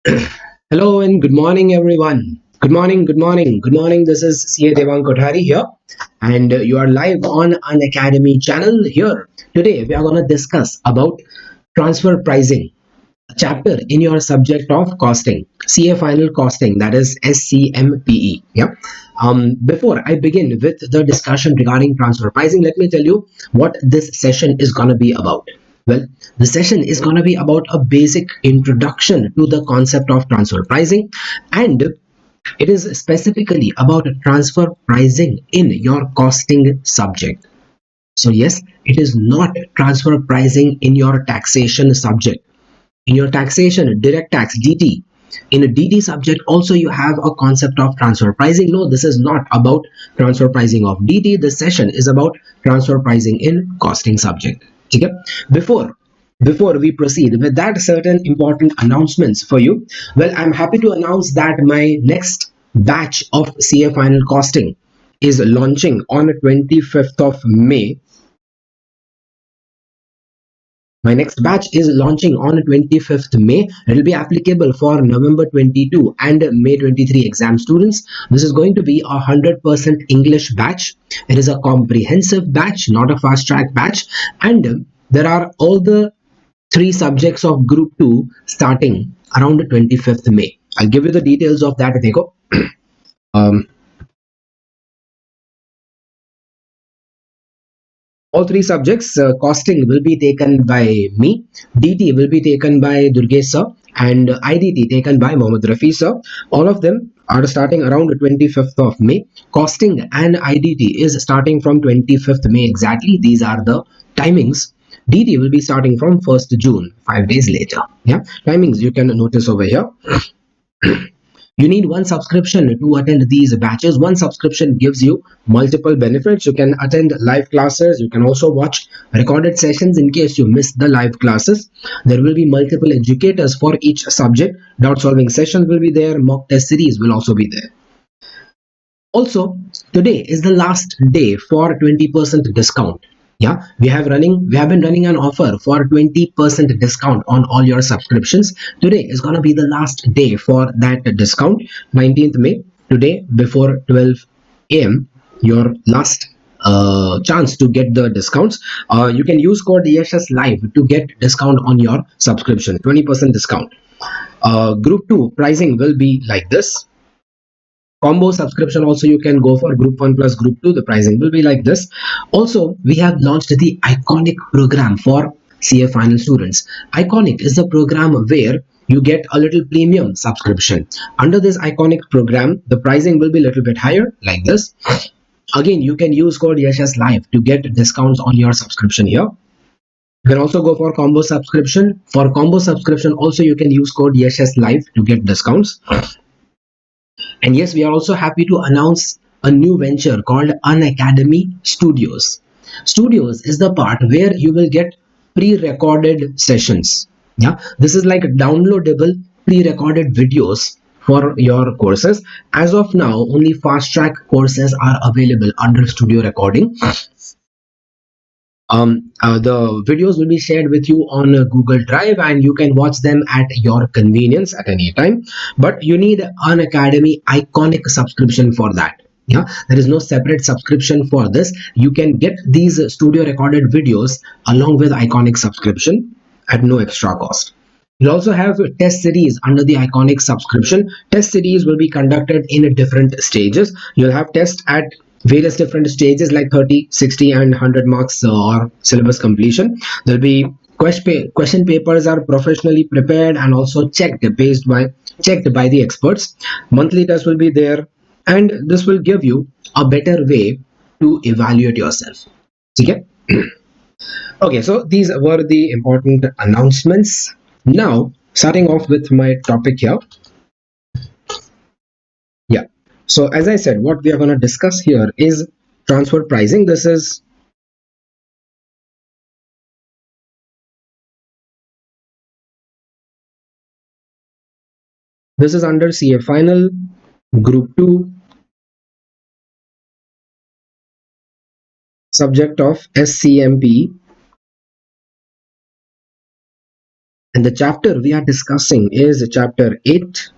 Hello and good morning, everyone. Good morning, good morning, good morning. This is CA Devang Kothari here, and you are live on Unacademy channel here. Today, we are going to discuss about transfer pricing, a chapter in your subject of costing, CA final costing, that is SCMPE. Yeah. Before I begin with the discussion regarding transfer pricing, let me tell you what this session is going to be about. Well, the session is going to be about a basic introduction to the concept of transfer pricing, and it is specifically about transfer pricing in your costing subject. So, yes, it is not transfer pricing in your taxation subject. In your taxation, direct tax, DT, in a DT subject, also you have a concept of transfer pricing. No, this is not about transfer pricing of DT. This session is about transfer pricing in costing subject. Okay? Before before we proceed with that, certain important announcements for you. Well, I'm happy to announce that my next batch of CA final costing is launching on 25th of May. My next batch is launching on 25th May. It will be applicable for November 22 and May 23 exam students. This is going to be a 100% English batch. It is a comprehensive batch, not a fast track batch. And there are all the three subjects of Group 2 starting around 25th May. I'll give you the details of that, Dekho. Um, all three subjects, costing will be taken by me, DT will be taken by Durgesh sir, and IDT taken by Mohammad Rafi sir. All of them are starting around 25th of May. Costing and IDT is starting from 25th May exactly. These are the timings. DT will be starting from 1st June, 5 days later. Yeah, timings you can notice over here. You need one subscription to attend these batches. One subscription gives you multiple benefits. You can attend live classes. You can also watch recorded sessions in case you miss the live classes. There will be multiple educators for each subject. Doubt solving sessions will be there. Mock test series will also be there. Also, today is the last day for 20% discount. Yeah, we have been running an offer for 20% discount on all your subscriptions. Today is going to be the last day for that discount, 19th May. Today before 12 a.m., your last chance to get the discounts. You can use code ESS live to get discount on your subscription, 20% discount. Group 2 pricing will be like this. Combo subscription also you can go for group 1 plus group 2. The pricing will be like this. Also, we have launched the iconic program for CA final students. Iconic is the program where you get a little premium subscription. Under this iconic program, the pricing will be a little bit higher like this. Again, you can use code YESHAS live to get discounts on your subscription here. You can also go for combo subscription. For combo subscription also you can use code YESHAS live to get discounts. And yes, we are also happy to announce a new venture called Unacademy Studios. Studios is the part where you will get pre-recorded sessions. Yeah, this is like downloadable pre-recorded videos for your courses. As of now, only fast track courses are available under studio recording. The videos will be shared with you on Google Drive, and you can watch them at your convenience at any time. But you need an Academy iconic subscription for that. Yeah, there is no separate subscription for this. You can get these studio recorded videos along with iconic subscription at no extra cost. You'll also have test series under the iconic subscription. Test series will be conducted in different stages. You'll have tests at various different stages like 30, 60 and 100 marks or syllabus completion. There'll be question papers are professionally prepared and also checked by the experts. Monthly tests will be there, and this will give you a better way to evaluate yourself. Okay? Okay, so these were the important announcements. Now, starting off with my topic here. Yeah. So as I said, what we are going to discuss here is transfer pricing. This is under CA final group 2 subject of SCMPE, And the chapter we are discussing is chapter 8.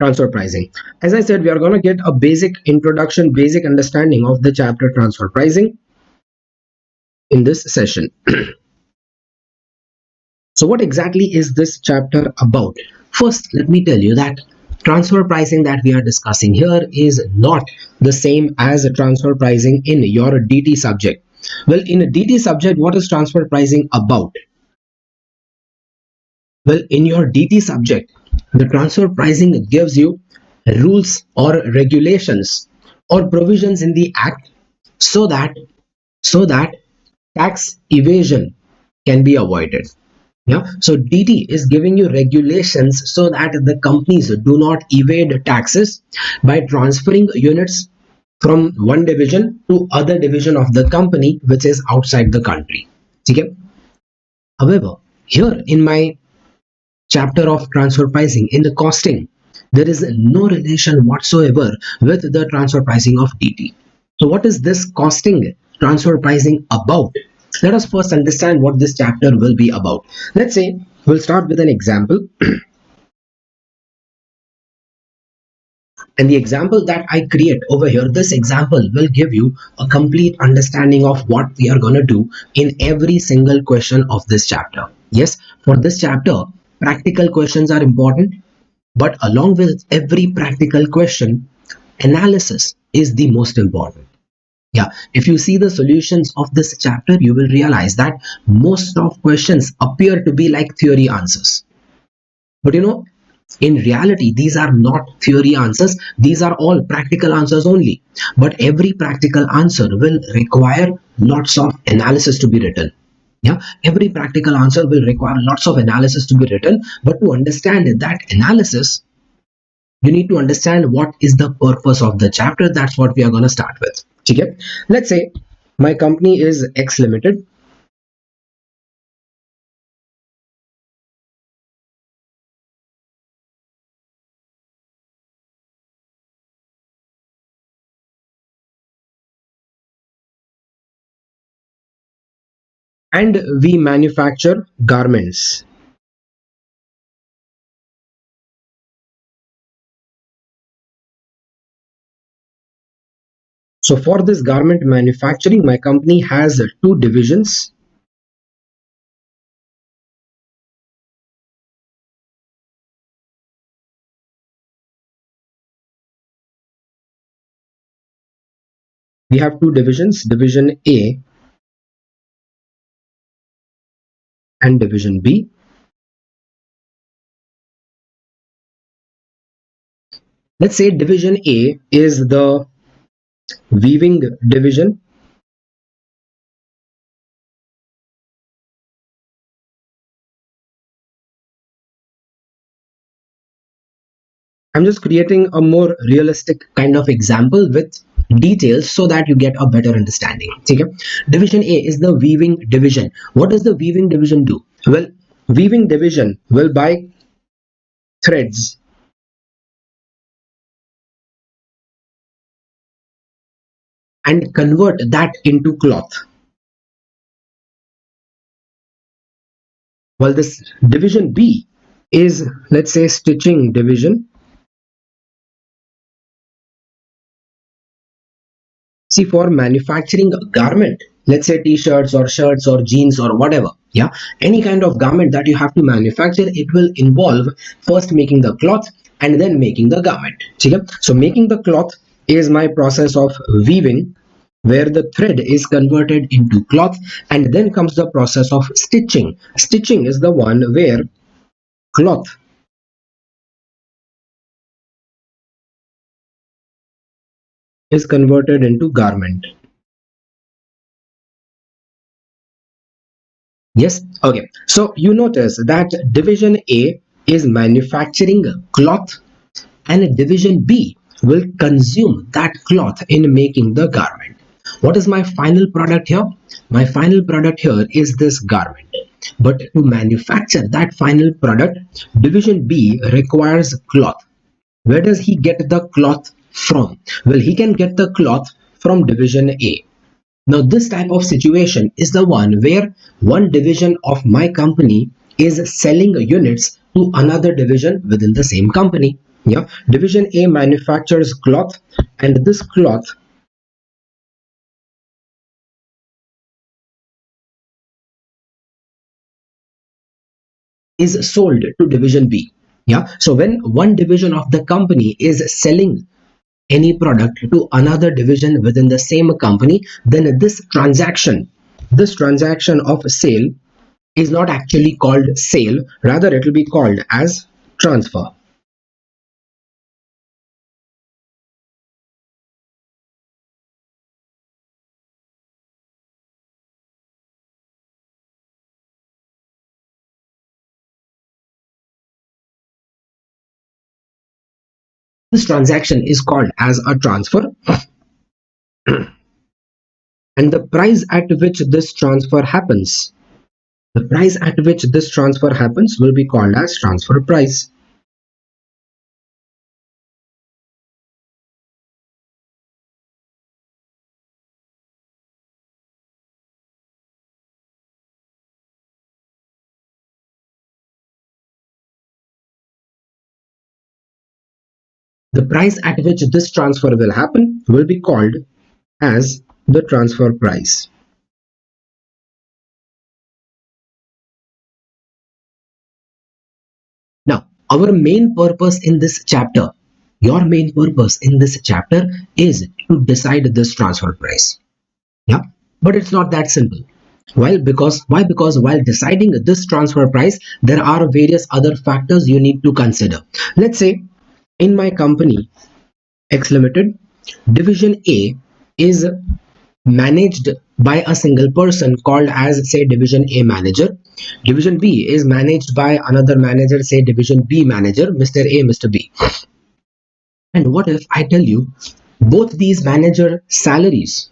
Transfer pricing. As I said, we are going to get a basic introduction, basic understanding of the chapter transfer pricing in this session. So what exactly is this chapter about? First, let me tell you that transfer pricing that we are discussing here is not the same as transfer pricing in your DT subject. Well, in a DT subject, what is transfer pricing about? Well, in your DT subject, the transfer pricing gives you rules or regulations or provisions in the act so that tax evasion can be avoided. Yeah, so DT is giving you regulations so that the companies do not evade taxes by transferring units from one division to other division of the company which is outside the country. Okay? However, here in my chapter of transfer pricing, in the costing, there is no relation whatsoever with the transfer pricing of DT. So what is this costing transfer pricing about? Let us first understand what this chapter will be about. Let's say we'll start with an example. And the example that I create over here, this example will give you a complete understanding of what we are going to do in every single question of this chapter. Yes, for this chapter, practical questions are important, but along with every practical question, analysis is the most important. Yeah, if you see the solutions of this chapter, you will realize that most of questions appear to be like theory answers. But in reality, these are not theory answers. These are all practical answers only. But every practical answer will require lots of analysis to be written. Yeah, every practical answer will require lots of analysis to be written. But to understand that analysis, you need to understand what is the purpose of the chapter. That's what we are going to start with. Okay? Let's say my company is X Limited. And we manufacture garments. So for this garment manufacturing, my company has two divisions. We have two divisions, division A and division B. Let's say division A is the weaving division. I'm just creating a more realistic kind of example with details so that you get a better understanding. Okay? Division A is the weaving division. What does the weaving division do? Well, weaving division will buy threads and convert that into cloth. While this division B is, let's say, stitching division. See, for manufacturing a garment, let's say t-shirts or shirts or jeans or whatever, yeah, any kind of garment that you have to manufacture, it will involve first making the cloth and then making the garment. Okay? So making the cloth is my process of weaving, where the thread is converted into cloth, and then comes the process of stitching. Stitching is the one where cloth is converted into garment. Yes, okay. So you notice that division A is manufacturing cloth and division B will consume that cloth in making the garment. What is my final product here? My final product here is this garment. but to manufacture that final product, division B requires cloth. Where does he get the cloth from? Well, he can get the cloth from division A. Now, this type of situation is the one where one division of my company is selling units to another division within the same company. Yeah, division A manufactures cloth, and this cloth is sold to division B. Yeah, so when one division of the company is selling any product to another division within the same company, then this transaction of sale is not actually called sale, rather it will be called as transfer. This transaction is called as a transfer, and the price at which this transfer happens, the price at which this transfer happens will be called as transfer price. The price at which this transfer will happen will be called as the transfer price. Now, our main purpose in this chapter, your main purpose in this chapter is to decide this transfer price. Yeah, but it's not that simple. Why? Because while deciding this transfer price, there are various other factors you need to consider. Let's say in my company X Limited, division A is managed by a single person called as, say, division A manager. Division B is managed by another manager, say division B manager, Mr. A, Mr. B. And what if I tell you both these manager salaries,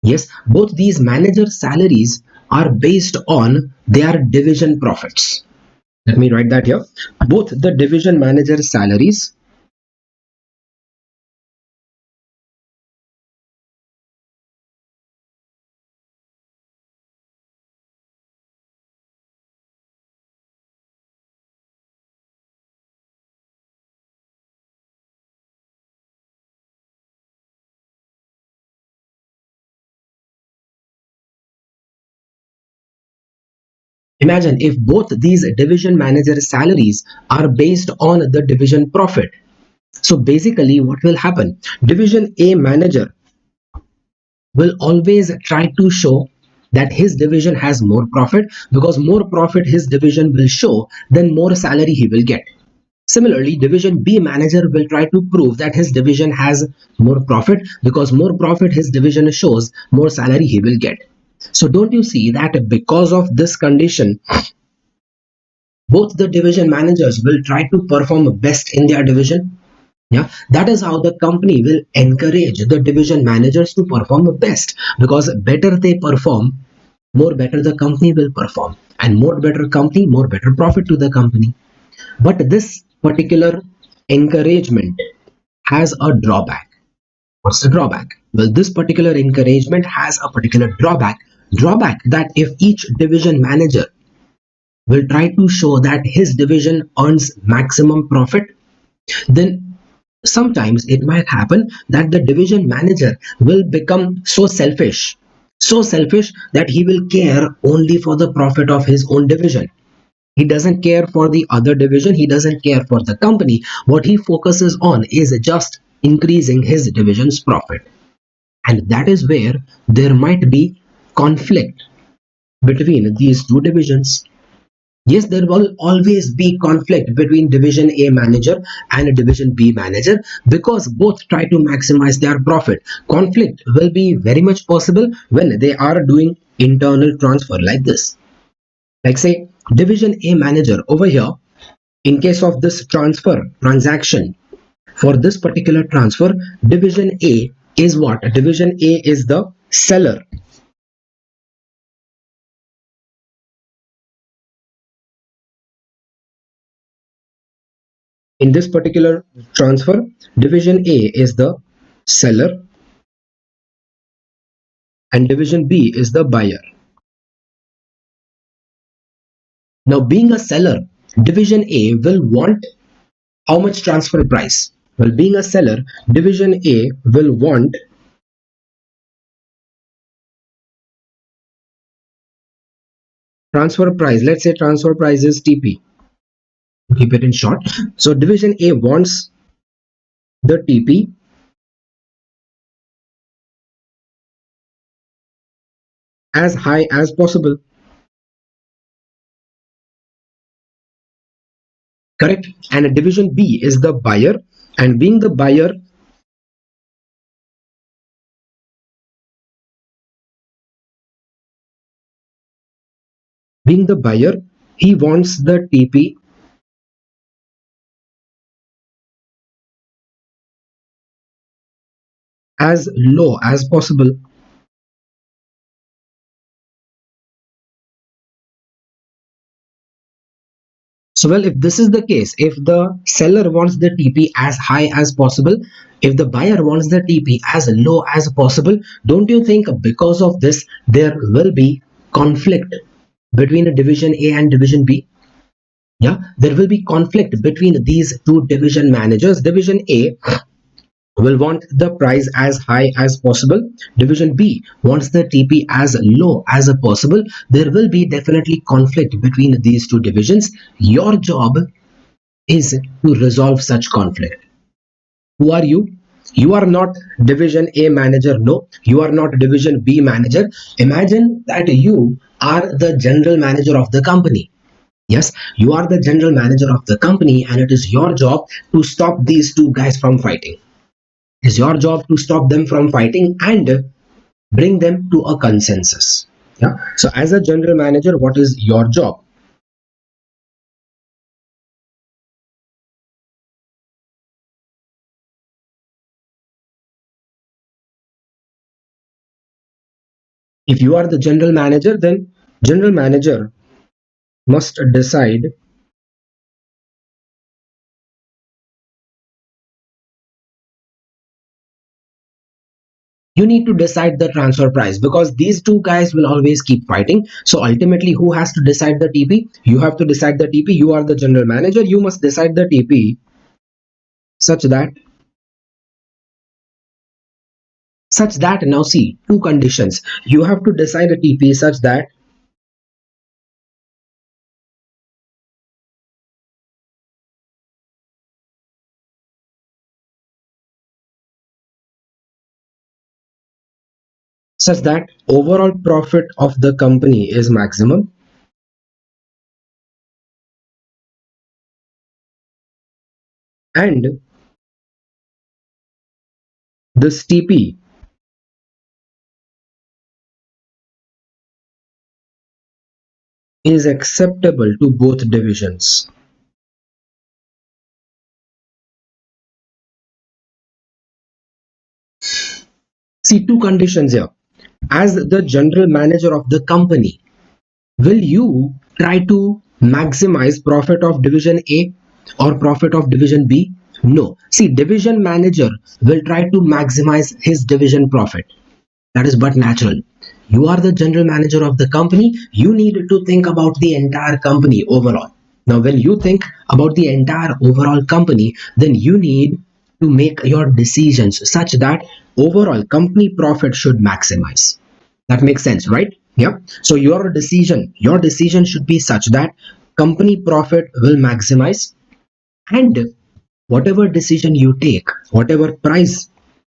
yes, both these manager salaries are based on their division profits. Let me write that here. Both the division manager salaries Imagine if both these division manager salaries are based on the division profit. So basically what will happen? Division A manager will always try to show that his division has more profit, because more profit his division will show, then more salary he will get. Similarly, division B manager will try to prove that his division has more profit, because more profit his division shows, more salary he will get. So don't you see that because of this condition, both the division managers will try to perform best in their division? Yeah, that is how the company will encourage the division managers to perform best, because better they perform, more better the company will perform, and more better company, more better profit to the company. But this particular encouragement has a drawback. What's the drawback? Well, this particular encouragement has a particular drawback that if each division manager will try to show that his division earns maximum profit, then sometimes it might happen that the division manager will become so selfish that he will care only for the profit of his own division. He doesn't care for the other division, he doesn't care for the company. What he focuses on is just increasing his division's profit. And that is where there might be conflict between these two divisions. Yes, there will always be conflict between division A manager and division B manager, because both try to maximize their profit. Conflict will be very much possible when they are doing internal transfer like this. Like, say, division A manager over here, in case of this transaction, for this particular transfer, division A is what? Division A is the seller. In this particular transfer, division A is the seller and division B is the buyer. Now, being a seller, division A will want how much transfer price? Well, being a seller, division A will want transfer price. Let's say transfer price is TP. Keep it in short. So division A wants the TP as high as possible. Correct? And division B is the buyer, and being the buyer, he wants the TP as low as possible. So, well, if this is the case, if the seller wants the TP as high as possible, if the buyer wants the TP as low as possible, don't you think because of this there will be conflict between division A and division B? Yeah, there will be conflict between these two division managers. Division A will want the price as high as possible. Division B wants the TP as low as possible. There will be definitely conflict between these two divisions. Your job is to resolve such conflict. Who are you? You are not division A manager. No, you are not division B manager. Imagine that you are the general manager of the company. Yes, you are the general manager of the company, and it is your job to stop these two guys from fighting. It's your job to stop them from fighting and bring them to a consensus. Yeah. So as a general manager, what is your job? If you are the general manager, then general manager must decide you need to decide the transfer price, because these two guys will always keep fighting. So ultimately, who has to decide the TP? You have to decide the TP. You are the general manager. You must decide the TP such that now see, two conditions. You have to decide a TP such that overall profit of the company is maximum, and this TP is acceptable to both divisions. See, two conditions here. As the general manager of the company, will you try to maximize profit of division A or profit of division B? No. See, division manager will try to maximize his division profit. That is but natural. You are the general manager of the company. You need to think about the entire company overall. Now, when you think about the entire overall company, then you need to make your decisions such that overall company profit should maximize. That makes sense, right? Yeah. So your decision should be such that company profit will maximize, and whatever decision you take, whatever price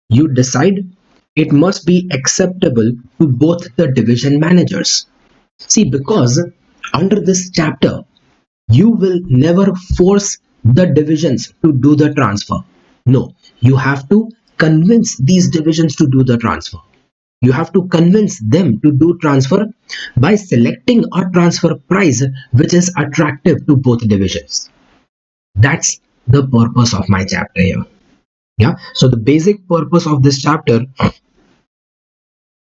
you decide, it must be acceptable to both the division managers. See, because under this chapter, you will never force the divisions to do the transfer. No, you have to convince these divisions to do the transfer. You have to convince them to do transfer by selecting a transfer price which is attractive to both divisions. That's the purpose of my chapter here. Yeah. So the basic purpose of this chapter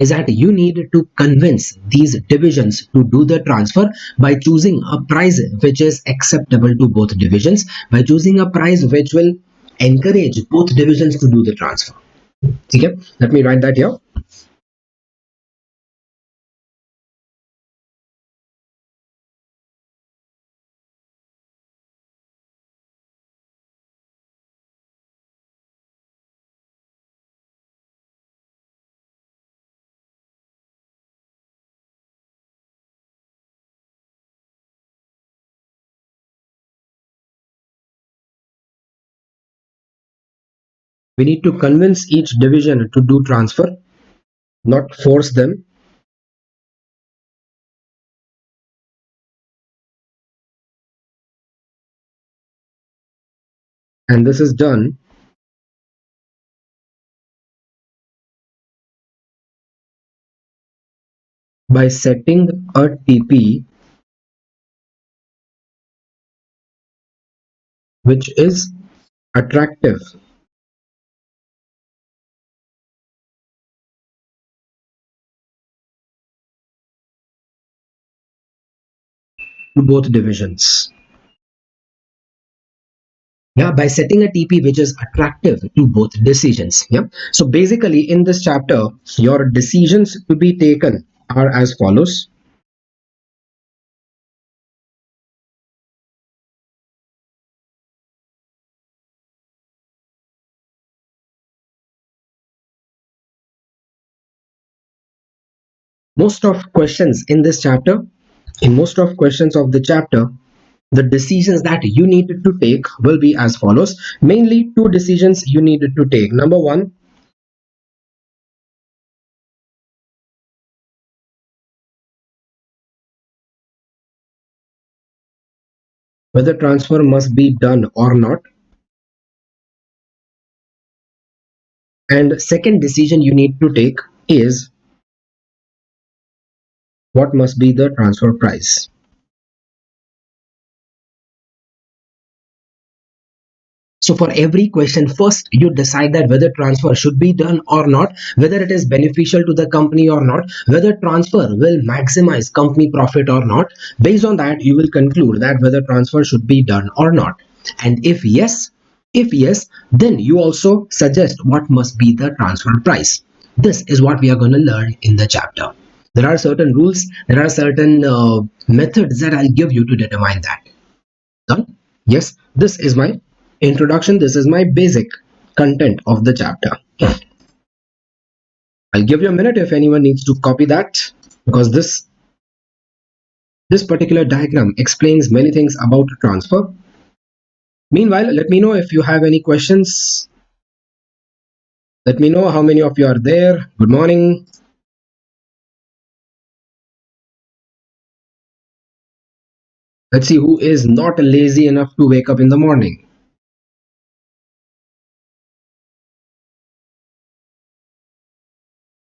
is that you need to convince these divisions to do the transfer by choosing a price which is acceptable to both divisions, by choosing a price which will encourage both divisions to do the transfer. Okay, let me write that here. We need to convince each division to do transfer, not force them. And this is done by setting a TP which is attractive to both divisions. Yeah, by setting a TP which is attractive to both decisions. Yeah, so basically in this chapter your decisions to be taken are as follows. Most of questions in this chapter, in most of questions of the chapter, the decisions that you need to take will be as follows. Mainly two decisions you need to take. Number one, whether transfer must be done or not. And second decision you need to take is what must be the transfer price. So for every question, first you decide that whether transfer should be done or not, whether it is beneficial to the company or not, whether transfer will maximize company profit or not. Based on that, you will conclude that whether transfer should be done or not. And if yes, then you also suggest what must be the transfer price. This is what we are going to learn in the chapter. There are certain rules, there are certain methods that I'll give you to determine that. Done? Yes, this is my introduction. This is my basic content of the chapter. I'll give you a minute if anyone needs to copy that, because this particular diagram explains many things about transfer. Meanwhile, let me know if you have any questions. Let me know how many of you are there. Good morning. Let's see who is not lazy enough to wake up in the morning.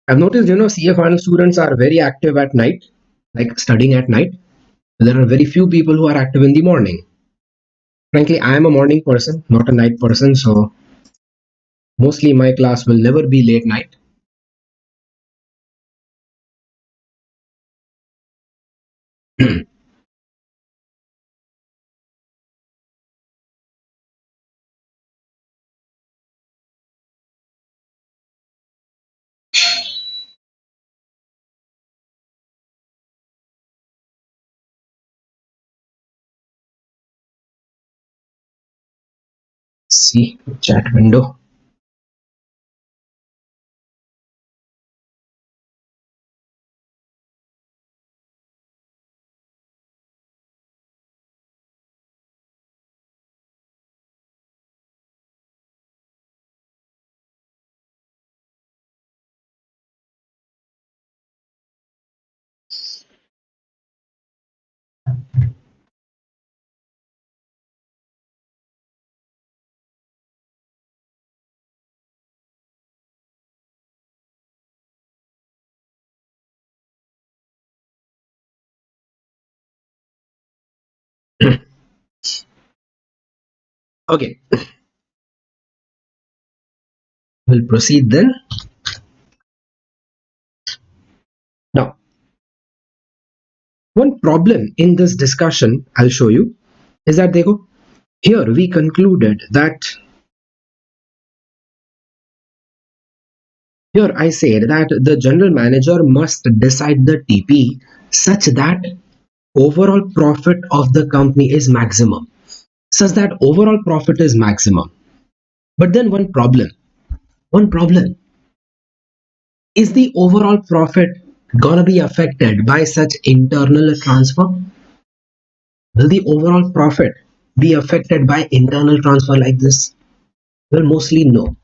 I've noticed, CA final students are very active at night, like studying at night. There are very few people who are active in the morning. Frankly, I am a morning person, not a night person, so mostly my class will never be late night. See, chat window. Okay, we'll proceed then. One problem in this discussion I'll show you is that here we concluded that here I said that the general manager must decide the TP such that overall profit of the company is maximum. Such that overall profit is maximum. But then one problem is the overall profit gonna be affected by such internal transfer? Will the overall profit be affected by internal transfer like this? Well, mostly no.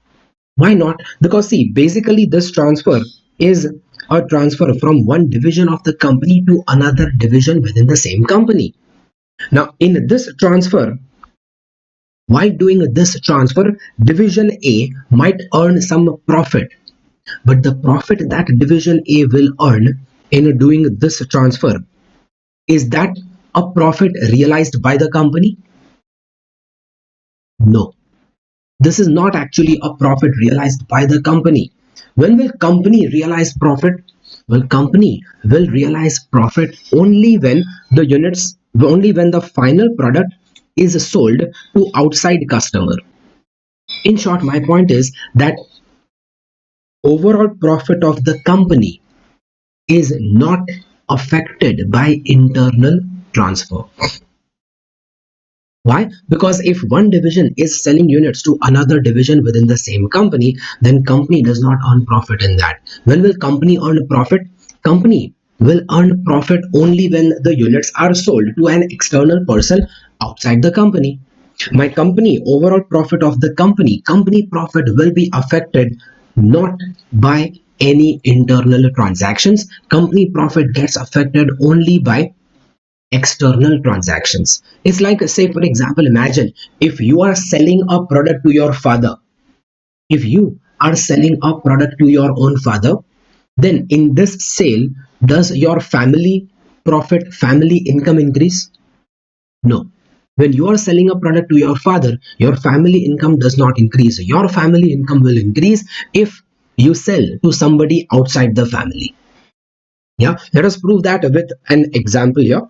Why not? Because see, basically this transfer is a transfer from one division of the company to another division within the same company. Now, in this transfer, while doing this transfer, division A might earn some profit, but the profit that division A will earn in doing this transfer, is that a profit realized by the company? No. This is not actually a profit realized by the company. When will company realize profit? Well, company will realize profit only when the final product is sold to outside customer. In short, my point is that overall profit of the company is not affected by internal transfer. Why? Because if one division is selling units to another division within the same company, then company does not earn profit in that. When will company earn profit? Company will earn profit only when the units are sold to an external person outside the company. My company, overall profit of the company profit will be affected not by any internal transactions. Company profit gets affected only by external transactions. It's like, say for example, imagine if you are selling a product to your father. If you are selling a product to your own father, then in this sale, does your family profit, family income increase? No. When you are selling a product to your father, your family income does not increase. Your family income will increase if you sell to somebody outside the family. Yeah, let us prove that with an example here.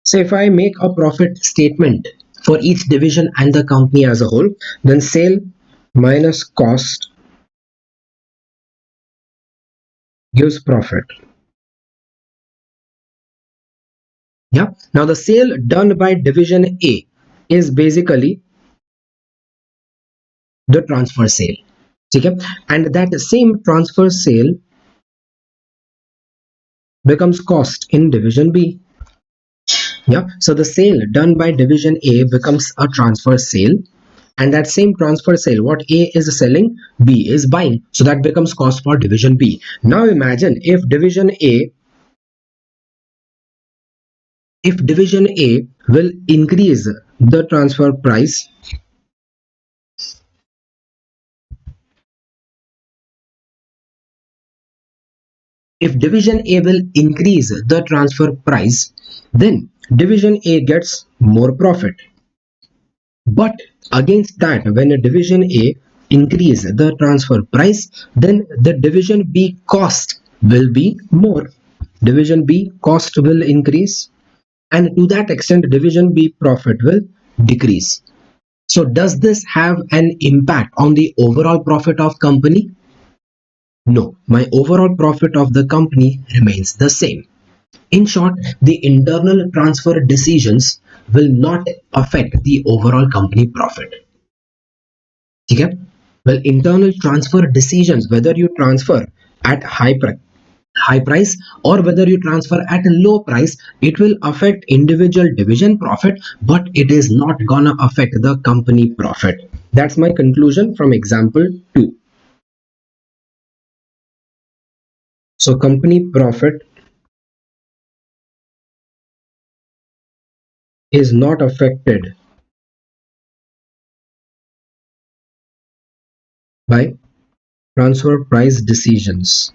So if I make a profit statement for each division and the company as a whole, then sale minus cost gives profit. Yeah. Now the sale done by division A is basically the transfer sale. Okay? And that same transfer sale becomes cost in division B. Yeah. So the sale done by division A becomes a transfer sale. And that same transfer sale, what A is selling, B is buying. So that becomes cost for division B. Now imagine if division A will increase the transfer price, if division A will increase the transfer price, then division A gets more profit. But against that, when a division A increase the transfer price, then the division B cost will be more. Division B cost will increase, and to that extent division B profit will decrease. So does this have an impact on the overall profit of company? No, my overall profit of the company remains the same. In short, the internal transfer decisions will not affect the overall company profit. Okay? Well, internal transfer decisions, whether you transfer at high price or whether you transfer at a low price, it will affect individual division profit, but it is not gonna affect the company profit. That's my conclusion from example 2. So company profit is not affected by transfer price decisions.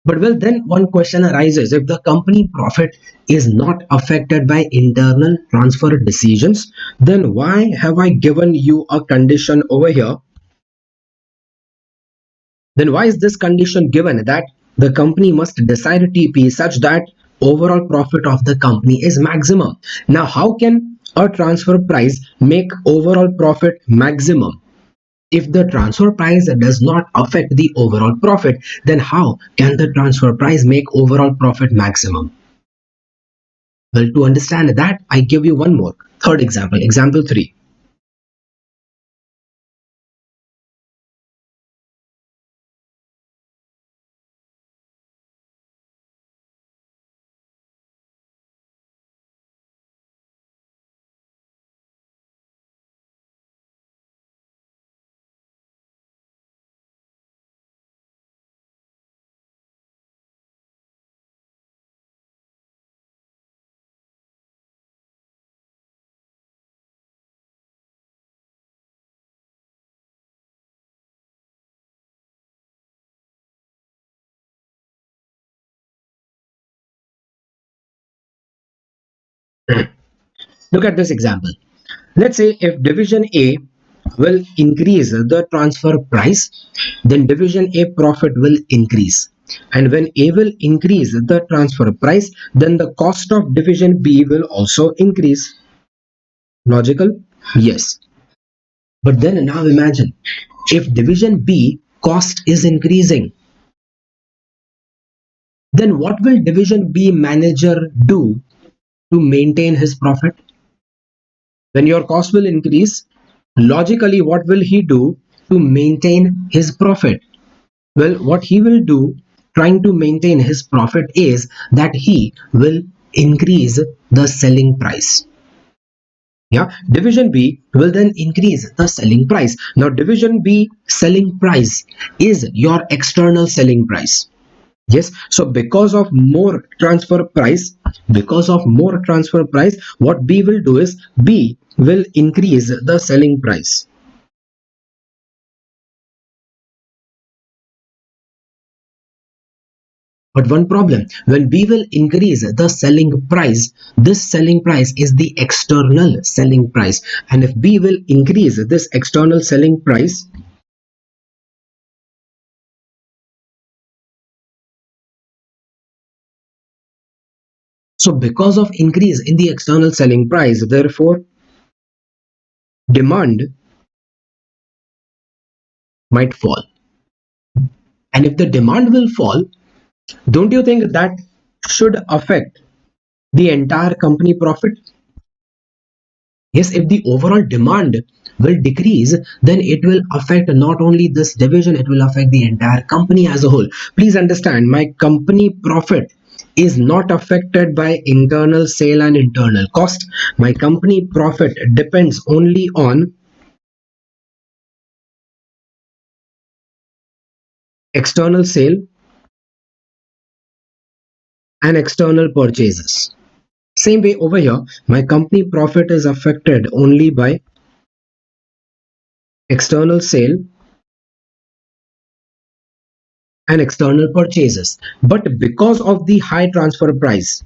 But well, then one question arises: if the company profit is not affected by internal transfer decisions, then why have I given you a condition over here? Then why is this condition given that the company must decide a TP such that overall profit of the company is maximum? Now, how can a transfer price make overall profit maximum? If the transfer price does not affect the overall profit, then how can the transfer price make overall profit maximum? Well, to understand that, I give you one more. Third example, example 3. Look at this example. Let's say if division A will increase the transfer price, then division A profit will increase. And when A will increase the transfer price, then the cost of division B will also increase. Logical? Yes. But then now imagine if division B cost is increasing, then what will division B manager do to maintain his profit? When your cost will increase, logically, what will he do to maintain his profit? Well, what he will do trying to maintain his profit is that he will increase the selling price. Yeah, division B will then increase the selling price. Now, division B selling price is your external selling price. Yes, so because of more transfer price, what B will do is B will increase the selling price. But one problem, when B will increase the selling price, this selling price is the external selling price. And if B will increase this external selling price, so because of increase in the external selling price, therefore demand might fall. And if the demand will fall, don't you think that should affect the entire company profit? Yes, if the overall demand will decrease, then it will affect not only this division, it will affect the entire company as a whole. Please understand, my company profit is not affected by internal sale and internal cost. My company profit depends only on external sale and external purchases. Same way over here, my company profit is affected only by external sale and external purchases. But because of the high transfer price,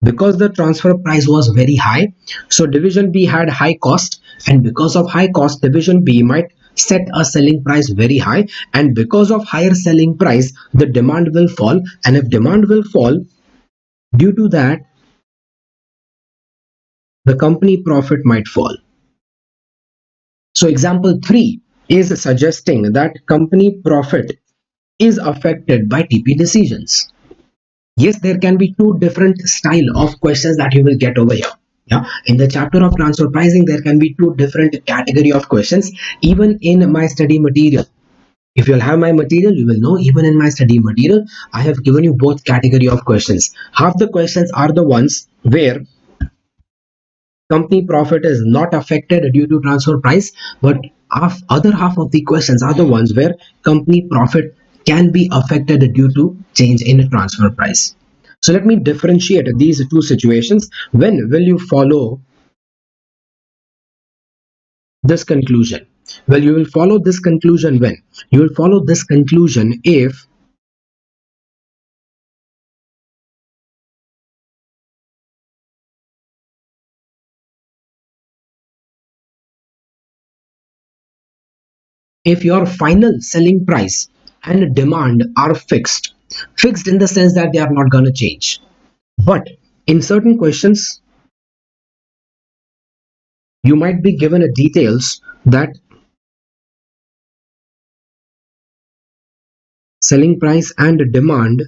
because the transfer price was very high, so division B had high cost, and because of high cost, division B might set a selling price very high, and because of higher selling price, the demand will fall, and if demand will fall, due to that, the company profit might fall. So example 3 is suggesting that company profit is affected by TP decisions. Yes, there can be two different style of questions that you will get over here. Yeah, in the chapter of transfer pricing, there can be two different category of questions. Even in my study material, if you'll have my material, you will know even in my study material, I have given you both category of questions. Half the questions are the ones where company profit is not affected due to transfer price, but other half of the questions are the ones where company profit can be affected due to change in transfer price. So let me differentiate these two situations. When will you follow this conclusion? Well, you will follow this conclusion when? You will follow this conclusion if your final selling price and demand are fixed in the sense that they are not going to change. But in certain questions, you might be given a details that selling price and demand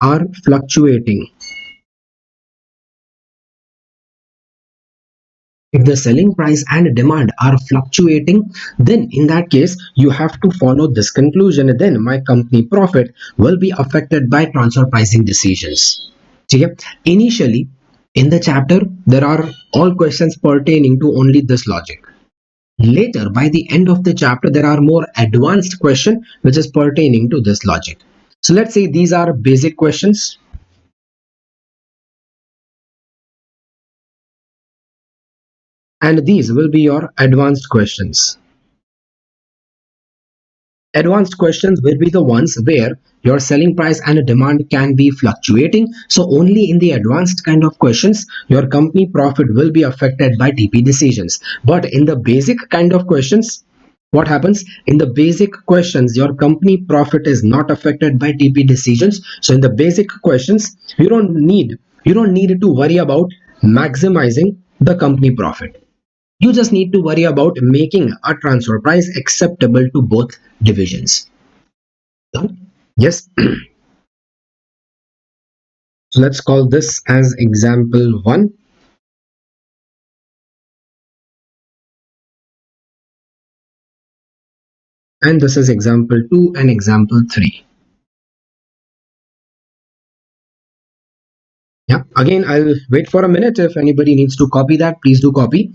are fluctuating. If the selling price and demand are fluctuating, then in that case, you have to follow this conclusion. Then my company profit will be affected by transfer pricing decisions. Okay? Initially, in the chapter, there are all questions pertaining to only this logic. Later, by the end of the chapter, there are more advanced questions which is pertaining to this logic. So let's say these are basic questions, and these will be your advanced questions. Advanced questions will be the ones where your selling price and demand can be fluctuating. So only in the advanced kind of questions, your company profit will be affected by TP decisions. But in the basic kind of questions, what happens? In the basic questions, your company profit is not affected by TP decisions. So in the basic questions, you don't need to worry about maximizing the company profit. You just need to worry about making a transfer price acceptable to both divisions. Done? Yes. So let's call this as example 1, and this is example 2 and example 3. Yeah, again, I'll wait for a minute. If anybody needs to copy that, please do copy.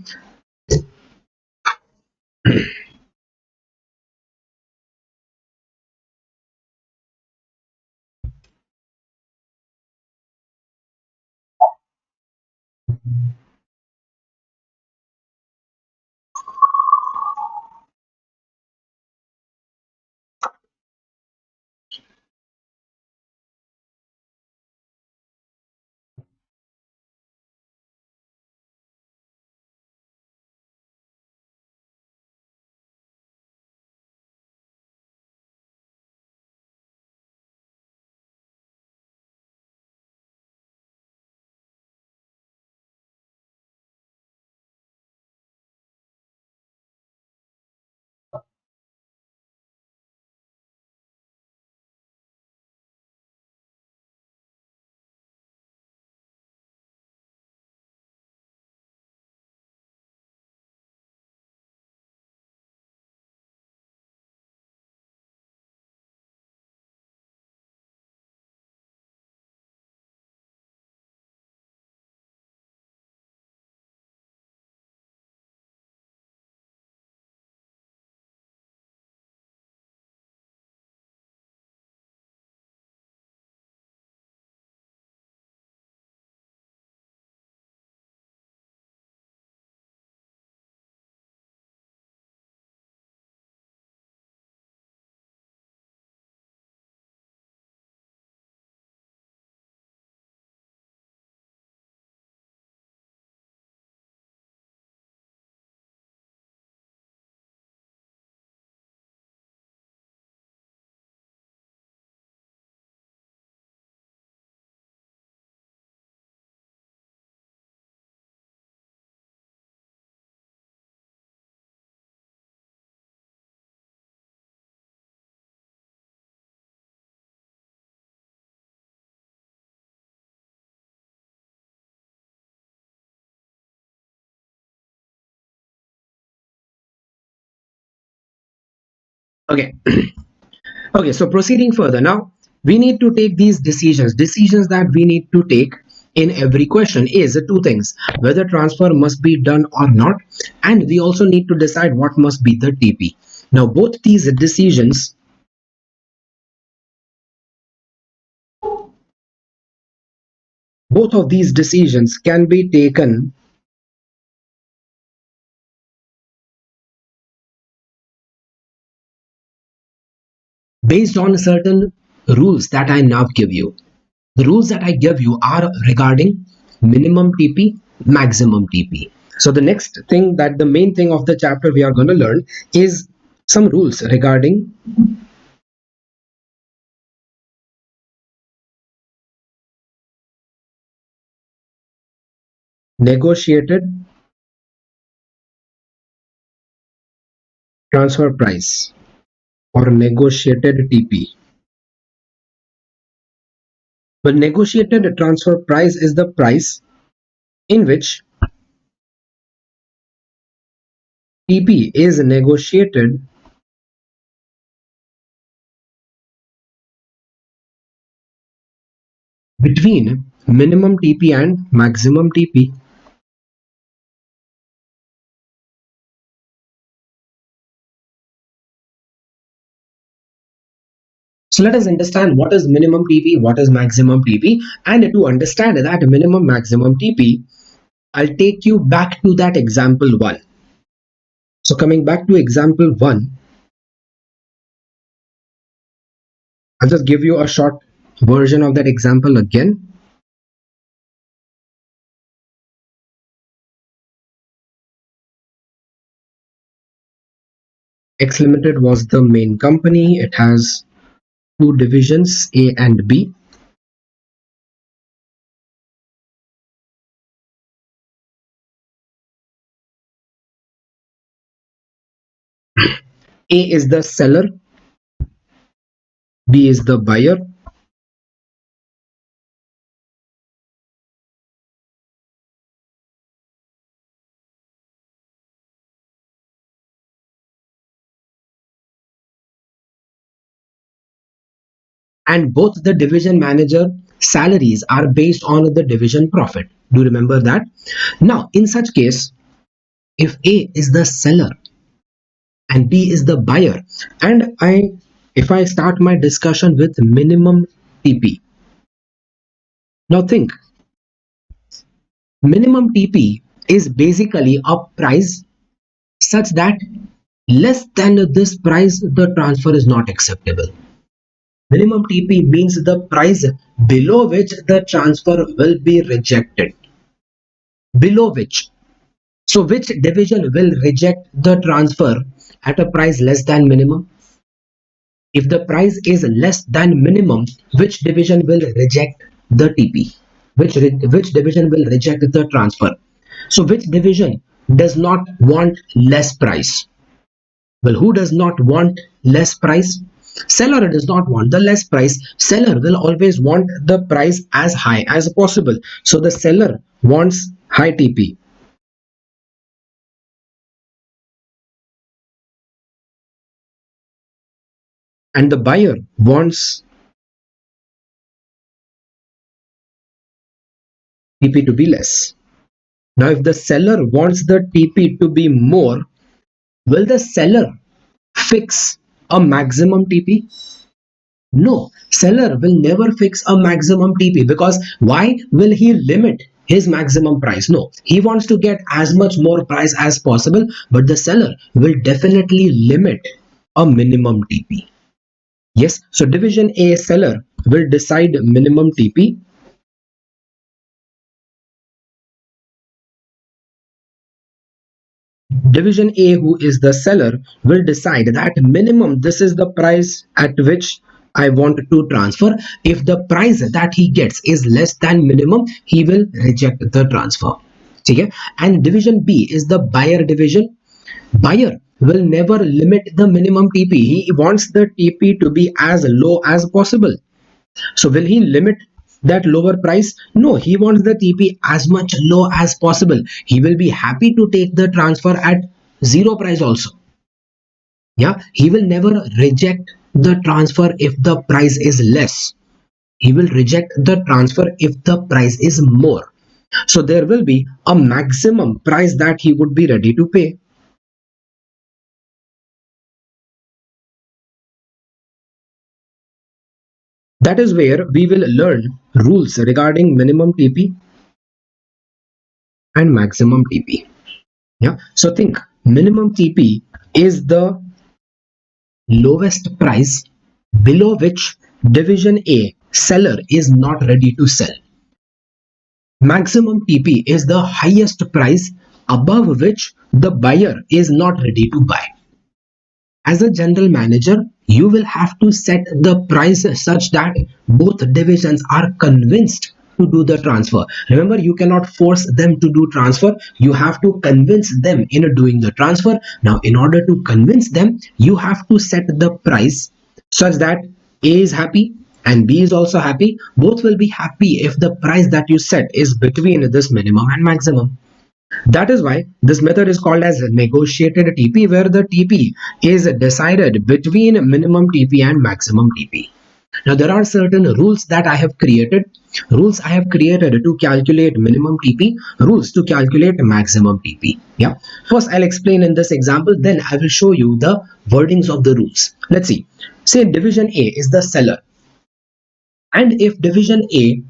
Okay. Okay, so proceeding further now, we need to take these decisions that we need to take in every question is two things: whether transfer must be done or not, and we also need to decide what must be the TP. Now both of these decisions can be taken based on certain rules that I now give you. The rules that I give you are regarding minimum TP, maximum TP. So the next thing, that the main thing of the chapter we are going to learn, is some rules regarding negotiated transfer price or negotiated TP. Well, negotiated transfer price is the price in which TP is negotiated between minimum TP and maximum TP. So let us understand what is minimum TP, what is maximum TP, and to understand that minimum maximum TP, I'll take you back to that example 1. So coming back to example 1, I'll just give you a short version of that example again. X Limited was the main company. It has two divisions, A and B. A is the seller, B is the buyer, and both the division manager salaries are based on the division profit. Do you remember that? Now, in such case, if A is the seller and B is the buyer, and if I start my discussion with minimum TP, now think, minimum TP is basically a price such that less than this price the transfer is not acceptable. Minimum TP means the price below which the transfer will be rejected. Below which. So which division will reject the transfer at a price less than minimum? If the price is less than minimum, which division will reject the TP? Which division will reject the transfer? So which division does not want less price? Well, who does not want less price? Seller does not want the less price. Seller will always want the price as high as possible. So the seller wants high TP. And the buyer wants TP to be less. Now, if the seller wants the TP to be more, will the seller fix a maximum TP? No, seller will never fix a maximum TP, because why will he limit his maximum price? No, he wants to get as much more price as possible, but the seller will definitely limit a minimum TP. Yes, so division A seller will decide minimum TP. Division A, who is the seller, will decide that minimum, this is the price at which I want to transfer. If the price that he gets is less than minimum, he will reject the transfer. Okay? And division B is the buyer division. Buyer will never limit the minimum TP. He wants the TP to be as low as possible. So will he limit that lower price? No, he wants the TP as much low as possible. He will be happy to take the transfer at zero price also. Yeah, he will never reject the transfer if the price is less. He will reject the transfer if the price is more. So there will be a maximum price that he would be ready to pay. That is where we will learn rules regarding minimum TP and maximum TP. Yeah. So think minimum TP is the lowest price below which division A seller is not ready to sell. Maximum TP is the highest price above which the buyer is not ready to buy. As a general manager, you will have to set the price such that both divisions are convinced to do the transfer. Remember, you cannot force them to do transfer. You have to convince them in doing the transfer. Now, in order to convince them, you have to set the price such that A is happy and B is also happy. Both will be happy if the price that you set is between this minimum and maximum. That is why this method is called as negotiated TP, where the TP is decided between minimum TP and maximum TP. Now there are certain rules that I have created. Rules I have created to calculate minimum TP, rules to calculate maximum TP. Yeah. First I'll explain in this example, then I will show you the wordings of the rules. Let's see. Say division A is the seller. And if division A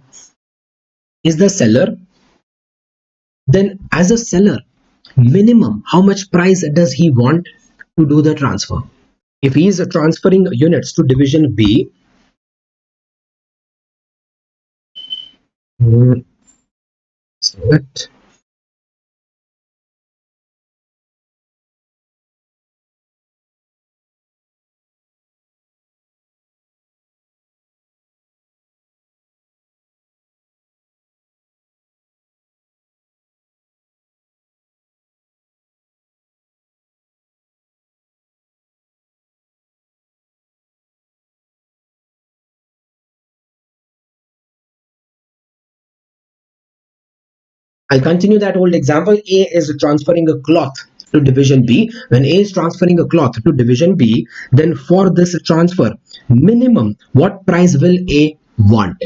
is the seller, then as a seller, minimum how much price does he want to do the transfer? If he is transferring units to division B, select. I'll continue that old example. A is transferring a cloth to division B. When A is transferring a cloth to division B, then for this transfer, minimum, what price will A want?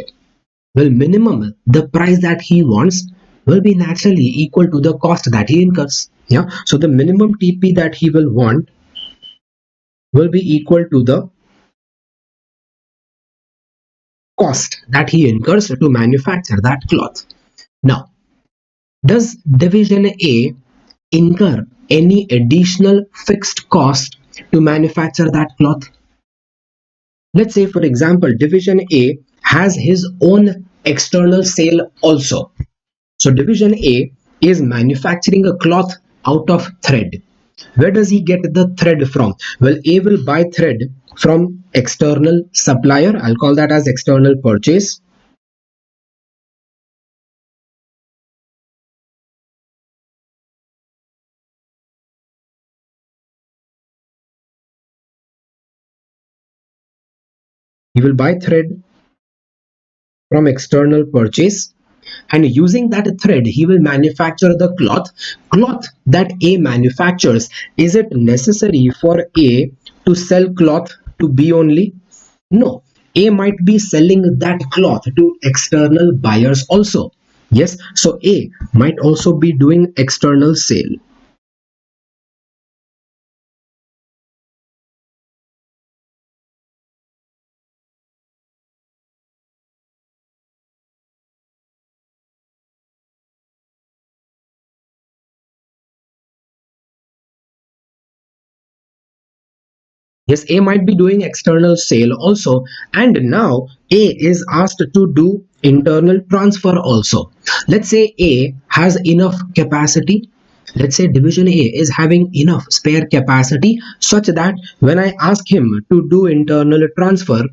Well, minimum, the price that he wants will be naturally equal to the cost that he incurs. Yeah. So the minimum TP that he will want will be equal to the cost that he incurs to manufacture that cloth. Now, does division A incur any additional fixed cost to manufacture that cloth? Let's say, for example, division A has his own external sale also. So division A is manufacturing a cloth out of thread. Where does he get the thread from? Well, A will buy thread from external supplier. I'll call that as external purchase. He will buy thread from external purchase, and using that thread he will manufacture the cloth that A manufactures. Is it necessary for A to sell cloth to B only? No, A might be selling that cloth to external buyers also. Yes, so A might also be doing external sale. Yes, A might be doing external sale also, and now A is asked to do internal transfer also. Let's say A has enough capacity. Let's say division A is having enough spare capacity such that when I ask him to do internal transfer,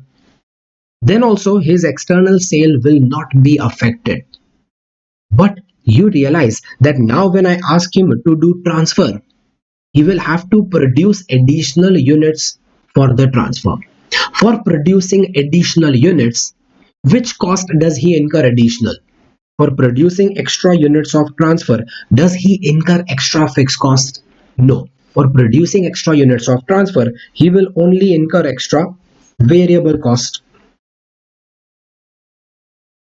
then also his external sale will not be affected. But you realize that now when I ask him to do transfer, he will have to produce additional units for the transfer. For producing additional units, which cost does he incur additional? For producing extra units of transfer, does he incur extra fixed cost? No. for producing extra units of transfer, he will only incur extra variable cost.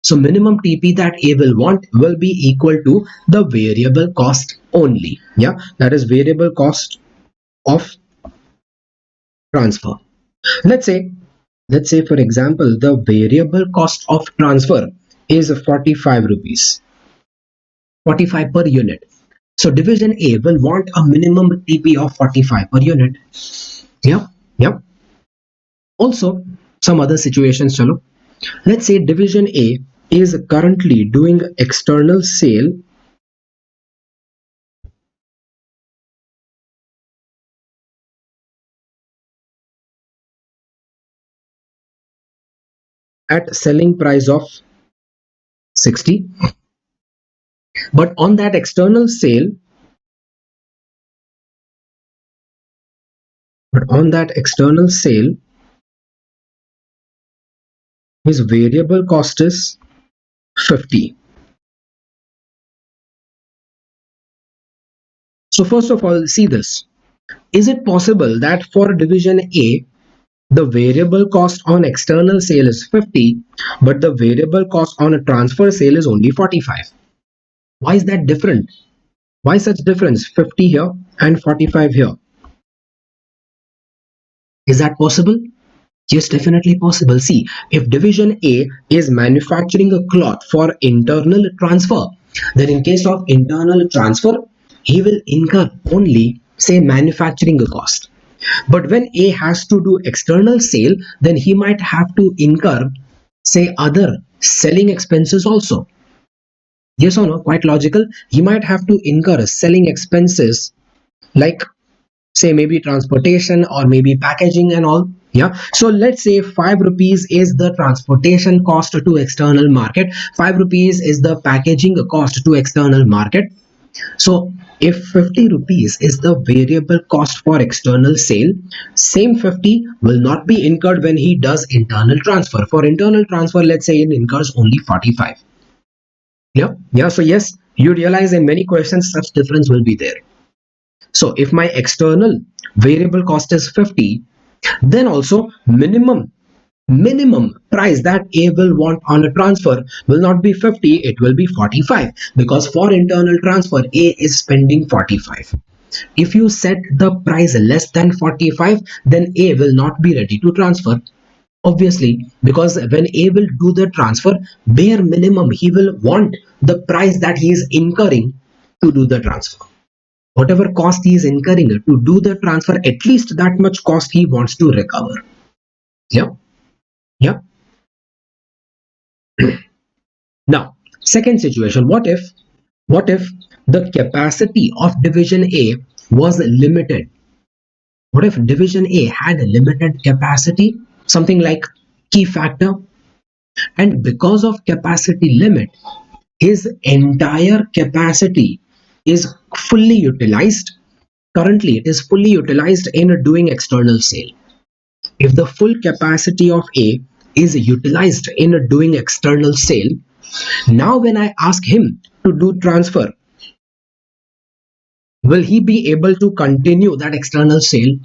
So minimum TP that A will want will be equal to the variable cost only. Yeah, that is variable cost of transfer. Let's say for example, the variable cost of transfer is 45 rupees, 45 per unit. So division A will want a minimum TP of 45 per unit. Yeah, yeah. Also, some other situations, chalo. Let's say division A is currently doing external sale at selling price of 60, but on that external sale, his variable cost is 50. So first of all, see this. Is it possible that for division A, the variable cost on external sale is 50, but the variable cost on a transfer sale is only 45? Why is that different? Why such difference, 50 here and 45 here? Is that possible? Yes, definitely possible. See, if division A is manufacturing a cloth for internal transfer, then in case of internal transfer, he will incur only, say, manufacturing cost. But when A has to do external sale, then he might have to incur, say, other selling expenses also. Yes or no? Quite logical. He might have to incur selling expenses like, say, maybe transportation or maybe packaging and all. Yeah, so let's say 5 rupees is the transportation cost to external market, 5 rupees is the packaging cost to external market. So if 50 rupees is the variable cost for external sale, same 50 will not be incurred when he does internal transfer. For internal transfer, let's say it incurs only 45. Yeah, so yes, you realize in many questions such difference will be there. So if my external variable cost is 50, then also minimum price that A will want on a transfer will not be 50, it will be 45, because for internal transfer A is spending 45. If you set the price less than 45, then A will not be ready to transfer, obviously, because when A will do the transfer, bare minimum he will want the price that he is incurring to do the transfer. Whatever cost he is incurring to do the transfer, at least that much cost he wants to recover. Yeah, yeah. Now, second situation, what if the capacity of division A was limited? What if division A had a limited capacity, something like key factor, and because of capacity limit, his entire capacity is fully utilized. Currently, it is fully utilized in doing external sale. If the full capacity of A is utilized in doing external sale, now when I ask him to do transfer, will he be able to continue that external sale?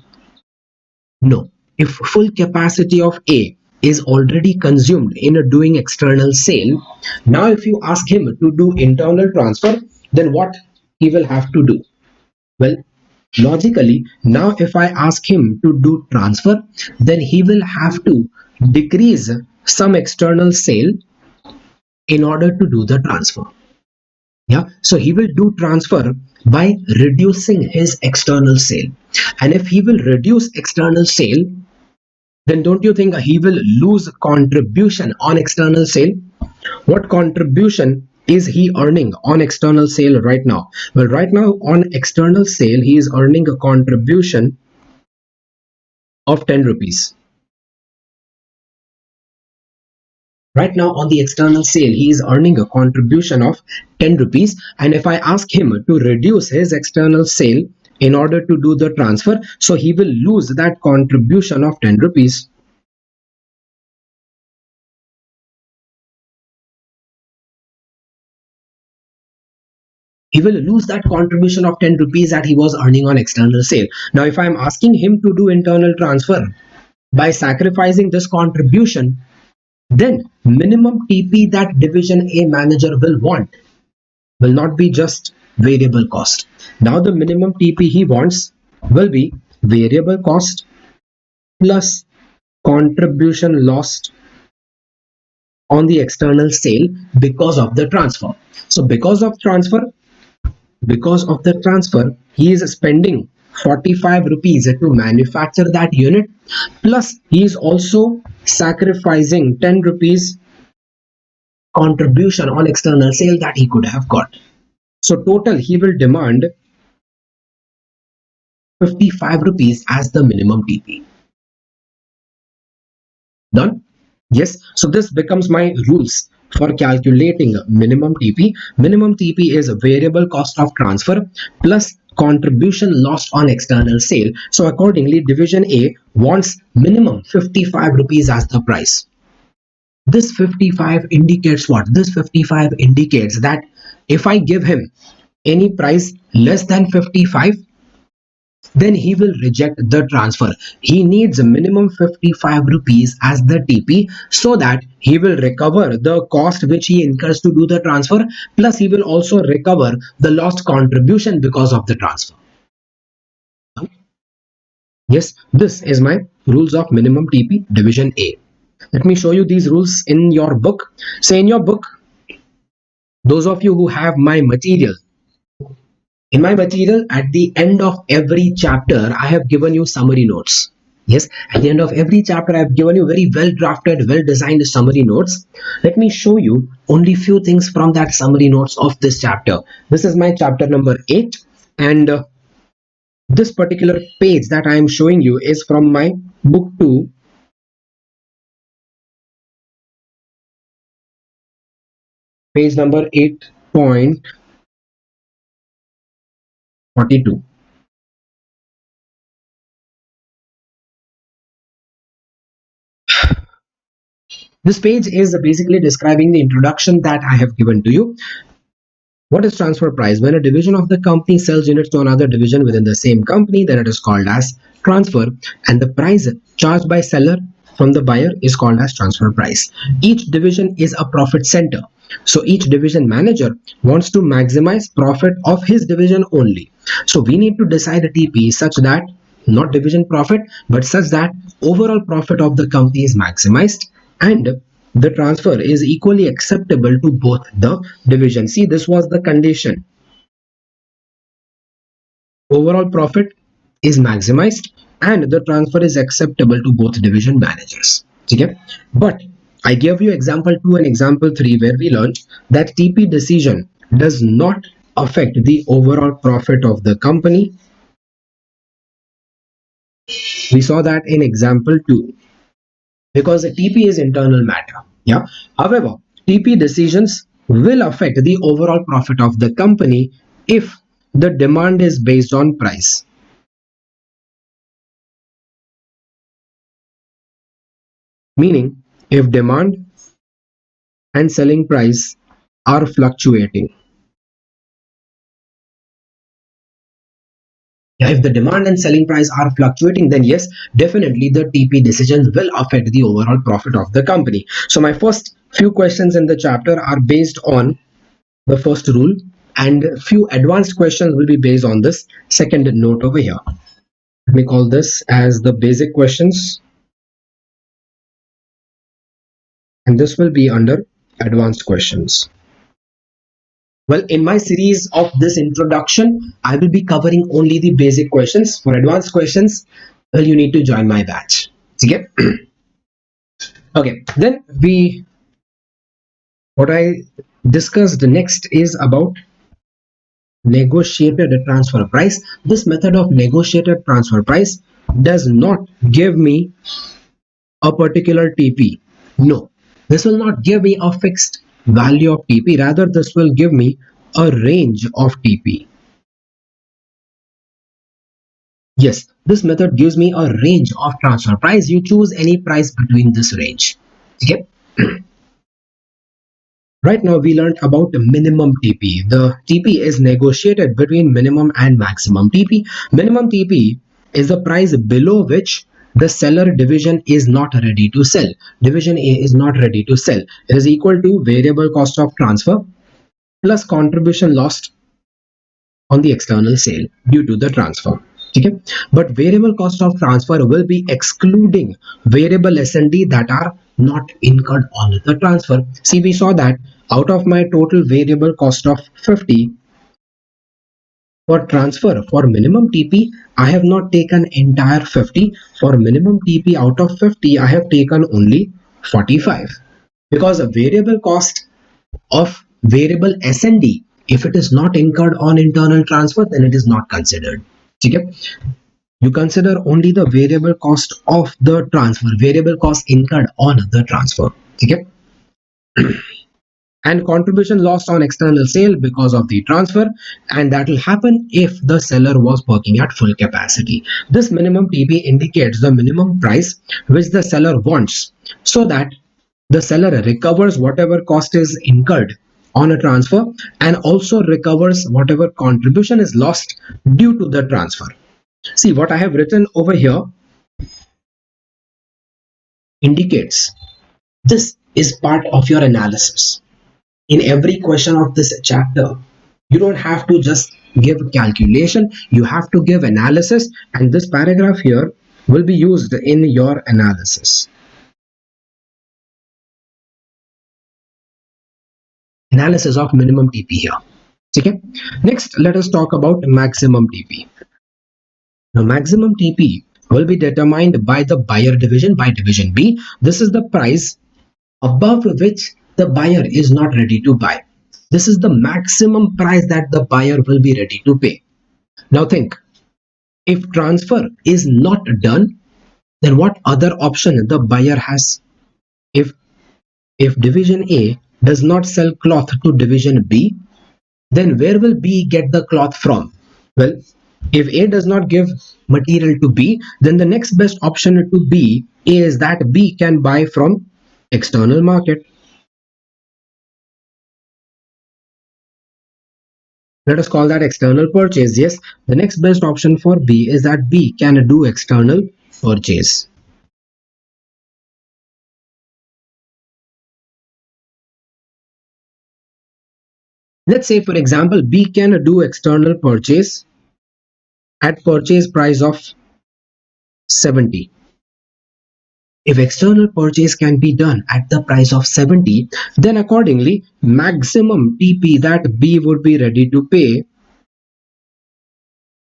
No. If full capacity of A is already consumed in doing external sale, now if you ask him to do internal transfer, then what he will have to do? Well, logically, now if I ask him to do transfer, then he will have to decrease some external sale in order to do the transfer. Yeah, so he will do transfer by reducing his external sale. And if he will reduce external sale, then don't you think he will lose contribution on external sale? What contribution is he earning on external sale right now? Well, right now on external sale, he is earning a contribution of 10 rupees. Right now on the external sale, he is earning a contribution of 10 rupees. And if I ask him to reduce his external sale in order to do the transfer, so he will lose that contribution of 10 rupees. he will lose that contribution of 10 rupees that he was earning on external sale. Now, if I'm asking him to do internal transfer by sacrificing this contribution, then minimum TP that division A manager will want will not be just variable cost. Now the minimum TP he wants will be variable cost plus contribution lost on the external sale because of the transfer. So because of the transfer, he is spending 45 rupees to manufacture that unit, plus he is also sacrificing 10 rupees contribution on external sale that he could have got. So total he will demand 55 rupees as the minimum TP. Done? Yes. So this becomes my rules for calculating minimum TP. Minimum TP is variable cost of transfer plus contribution lost on external sale. So accordingly, division A wants minimum 55 rupees as the price. This 55 indicates what? This 55 indicates that if I give him any price less than 55, then he will reject the transfer. He needs a minimum 55 rupees as the TP so that he will recover the cost which he incurs to do the transfer, plus he will also recover the lost contribution because of the transfer. Yes, this is my rules of minimum TP division A. Let me show you these rules in your book. Say in your book, those of you who have my material, in my material, at the end of every chapter, I have given you summary notes. Yes, at the end of every chapter, I have given you very well drafted, well designed summary notes. Let me show you only few things from that summary notes of this chapter. This is my chapter number 8, and this particular page that I am showing you is from my book 2. Page number 8.42. This page is basically describing the introduction that I have given to you. What is transfer price? When a division of the company sells units to another division within the same company, then it is called as transfer, and the price charged by seller from the buyer is called as transfer price. Each division is a profit center. So each division manager wants to maximize profit of his division only. So we need to decide a TP such that not division profit, but such that overall profit of the company is maximized and the transfer is equally acceptable to both the divisions. See, this was the condition. Overall profit is maximized and the transfer is acceptable to both division managers. Okay? But I gave you example 2 and example 3 where we learned that TP decision does not affect the overall profit of the company. We saw that in example 2 because TP is internal matter. Yeah. However, TP decisions will affect the overall profit of the company if the demand is based on price. Meaning, if demand and selling price are fluctuating. If the demand and selling price are fluctuating, then yes, definitely the TP decisions will affect the overall profit of the company. So my first few questions in the chapter are based on the first rule, and few advanced questions will be based on this second note over here. Let me call this as the basic questions, and this will be under advanced questions. Well, in my series of this introduction, I will be covering only the basic questions. For advanced questions, well, you need to join my batch. Okay? Okay, then what I discussed next is about negotiated transfer price. This method of negotiated transfer price does not give me a particular TP. No, this will not give me a fixed value of TP. Rather, this will give me a range of TP. Yes, this method gives me a range of transfer price. You choose any price between this range. Okay. Right now we learned about the minimum TP. The TP is negotiated between minimum and maximum TP. Minimum TP is the price below which the seller division is not ready to sell. Division A is not ready to sell. It is equal to variable cost of transfer plus contribution lost on the external sale due to the transfer. Okay, but variable cost of transfer will be excluding variable S&D that are not incurred on the transfer. See, we saw that out of my total variable cost of 50 for transfer for minimum TP, I have not taken entire 50. For minimum TP out of 50, I have taken only 45 because a variable cost of variable S&D, if it is not incurred on internal transfer, then it is not considered. Okay, you consider only the variable cost of the transfer, variable cost incurred on the transfer. Okay, and contribution lost on external sale because of the transfer, and that will happen if the seller was working at full capacity. This minimum TP indicates the minimum price which the seller wants so that the seller recovers whatever cost is incurred on a transfer and also recovers whatever contribution is lost due to the transfer. See, what I have written over here indicates this is part of your analysis. In every question of this chapter, you don't have to just give calculation, you have to give analysis, and this paragraph here will be used in your analysis. Analysis of minimum TP here. Okay. Next, let us talk about maximum TP. Now, maximum TP will be determined by the buyer division, by division B. This is the price above which the buyer is not ready to buy. This is the maximum price that the buyer will be ready to pay. Now think, if transfer is not done, then what other option the buyer has? If division A does not sell cloth to division B, then where will B get the cloth from? Well, if A does not give material to B, then the next best option to B is that B can buy from external market. Let us call that external purchase. Yes, the next best option for B is that B can do external purchase. Let's say, for example, B can do external purchase at purchase price of 70. If external purchase can be done at the price of 70, then accordingly, maximum TP that B would be ready to pay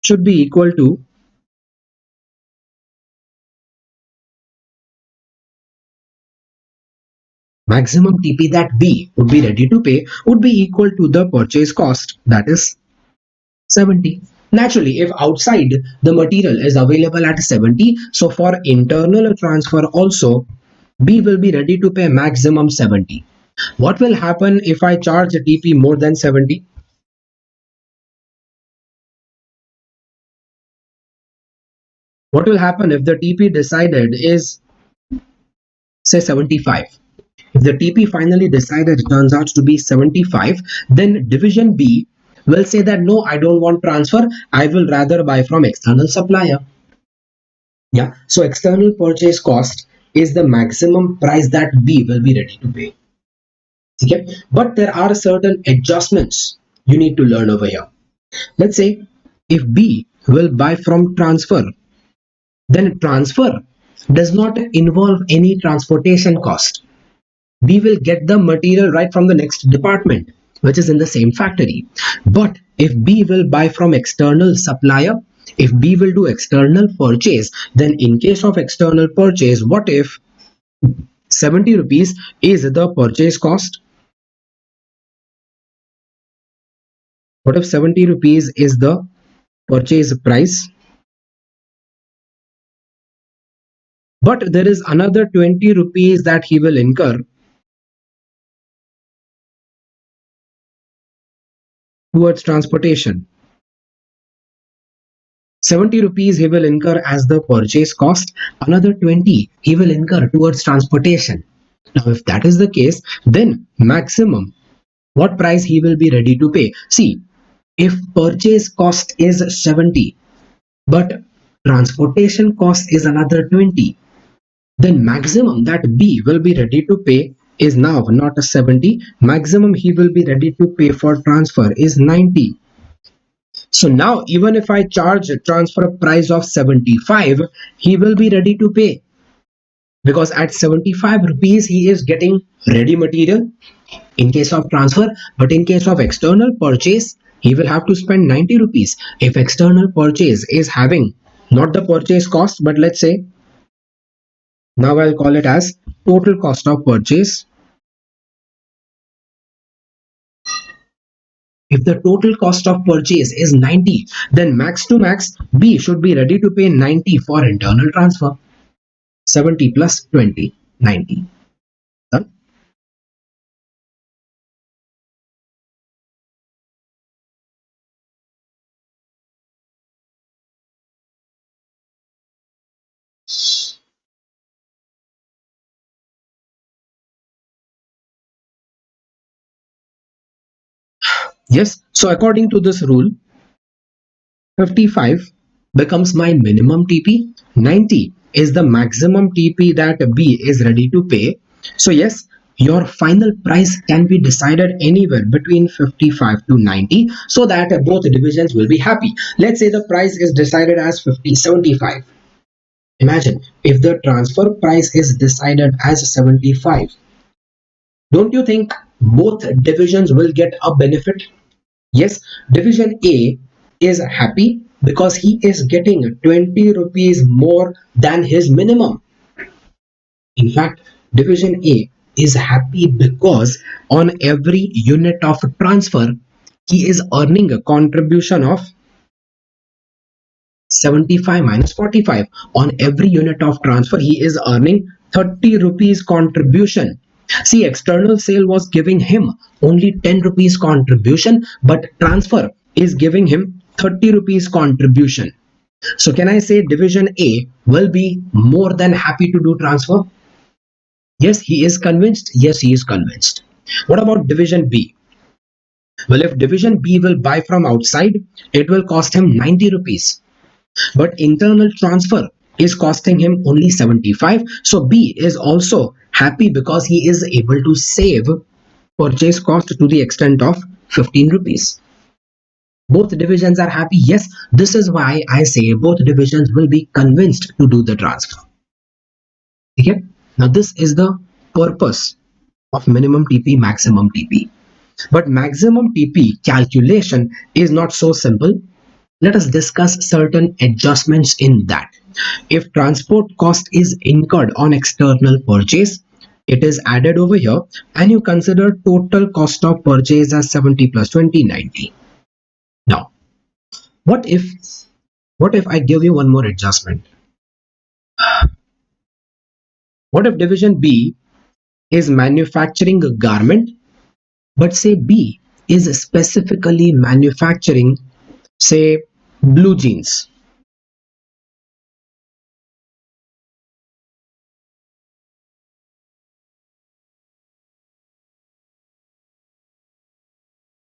should be equal to maximum TP that B would be ready to pay would be equal to the purchase cost, that is 70. Naturally, if outside the material is available at 70, so for internal transfer also, B will be ready to pay maximum 70. What will happen if I charge a TP more than 70? What will happen if the TP decided is, say, 75? If the TP finally decided turns out to be 75, then division B will say that no, I don't want transfer, I will rather buy from external supplier. Yeah, so external purchase cost is the maximum price that B will be ready to pay. Okay, but there are certain adjustments you need to learn over here. Let's say if B will buy from transfer, then transfer does not involve any transportation cost. B will get the material right from the next department, which is in the same factory. But if B will buy from external supplier, if B will do external purchase, then in case of external purchase, what if 70 rupees is the purchase cost? What if 70 rupees is the purchase price? But there is another 20 rupees that he will incur towards transportation. 70 rupees he will incur as the purchase cost, another 20 he will incur towards transportation. Now if that is the case, then maximum what price he will be ready to pay. See, if purchase cost is 70, but transportation cost is another 20, then maximum that B will be ready to pay is now not a 70. Maximum he will be ready to pay for transfer is 90. So now even if I charge a transfer price of 75, he will be ready to pay, because at 75 rupees he is getting ready material in case of transfer, but in case of external purchase he will have to spend 90 rupees. If external purchase is having not the purchase cost, but let's say, now I'll call it as total cost of purchase. If the total cost of purchase is 90, then max to max B should be ready to pay 90 for internal transfer. 70 plus 20, 90. Done? Yes, so according to this rule, 55 becomes my minimum TP, 90 is the maximum TP that B is ready to pay. So yes, your final price can be decided anywhere between 55 to 90, so that both divisions will be happy. Let's say the price is decided as 75. Imagine if the transfer price is decided as 75. Don't you think both divisions will get a benefit? Yes, division A is happy because he is getting 20 rupees more than his minimum. In fact, division A is happy because on every unit of transfer, he is earning a contribution of 75 minus 45. On every unit of transfer, he is earning 30 rupees contribution. See, external sale was giving him only 10 rupees contribution, but transfer is giving him 30 rupees contribution. So can I say division A will be more than happy to do transfer? Yes, he is convinced. Yes, he is convinced. What about division B? Well, if division B will buy from outside, it will cost him 90 rupees. But internal transfer is costing him only 75. So B is also happy because he is able to save purchase cost to the extent of 15 rupees. Both divisions are happy. Yes, this is why I say both divisions will be convinced to do the transfer. Okay? Now this is the purpose of minimum TP, maximum TP. But maximum TP calculation is not so simple. Let us discuss certain adjustments in that. If transport cost is incurred on external purchase, it is added over here, and you consider total cost of purchase as 70 plus 20, 90. Now, what if I give you one more adjustment? What if division B is manufacturing a garment, but say B is specifically manufacturing, say, blue jeans?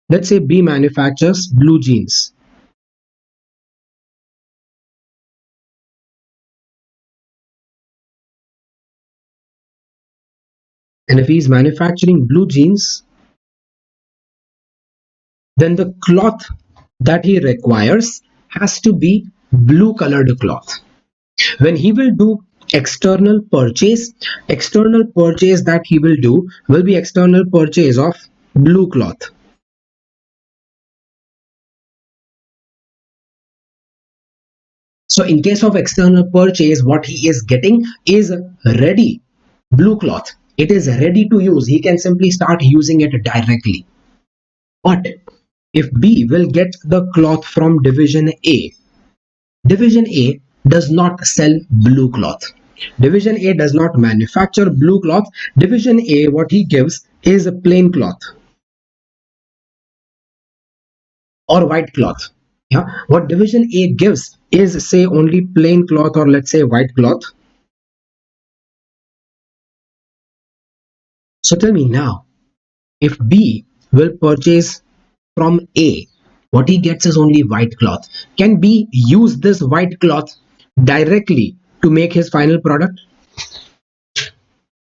Let's say B manufactures blue jeans. And if he's manufacturing blue jeans, then the cloth that he requires has to be blue colored cloth. When he will do external purchase that he will do will be external purchase of blue cloth. So in case of external purchase, what he is getting is ready blue cloth. It is ready to use. He can simply start using it directly. But if B will get the cloth from division A, division A does not sell blue cloth. Division A does not manufacture blue cloth. Division A, what he gives is a plain cloth or white cloth. Yeah, what division A gives is, say, only plain cloth, or let's say white cloth. So tell me now, if B will purchase from A, what he gets is only white cloth. Can B use this white cloth directly to make his final product?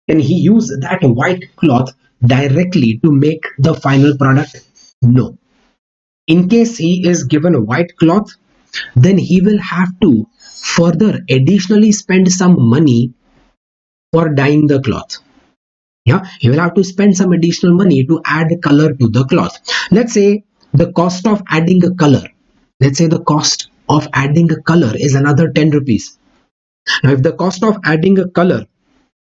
Can he use that white cloth directly to make the final product? No. In case he is given a white cloth, then he will have to further additionally spend some money for dyeing the cloth. Yeah, he will have to spend some additional money to add color to the cloth. Let's say the cost of adding a color. Let's say the cost of adding a color is another 10 rupees. Now, if the cost of adding a color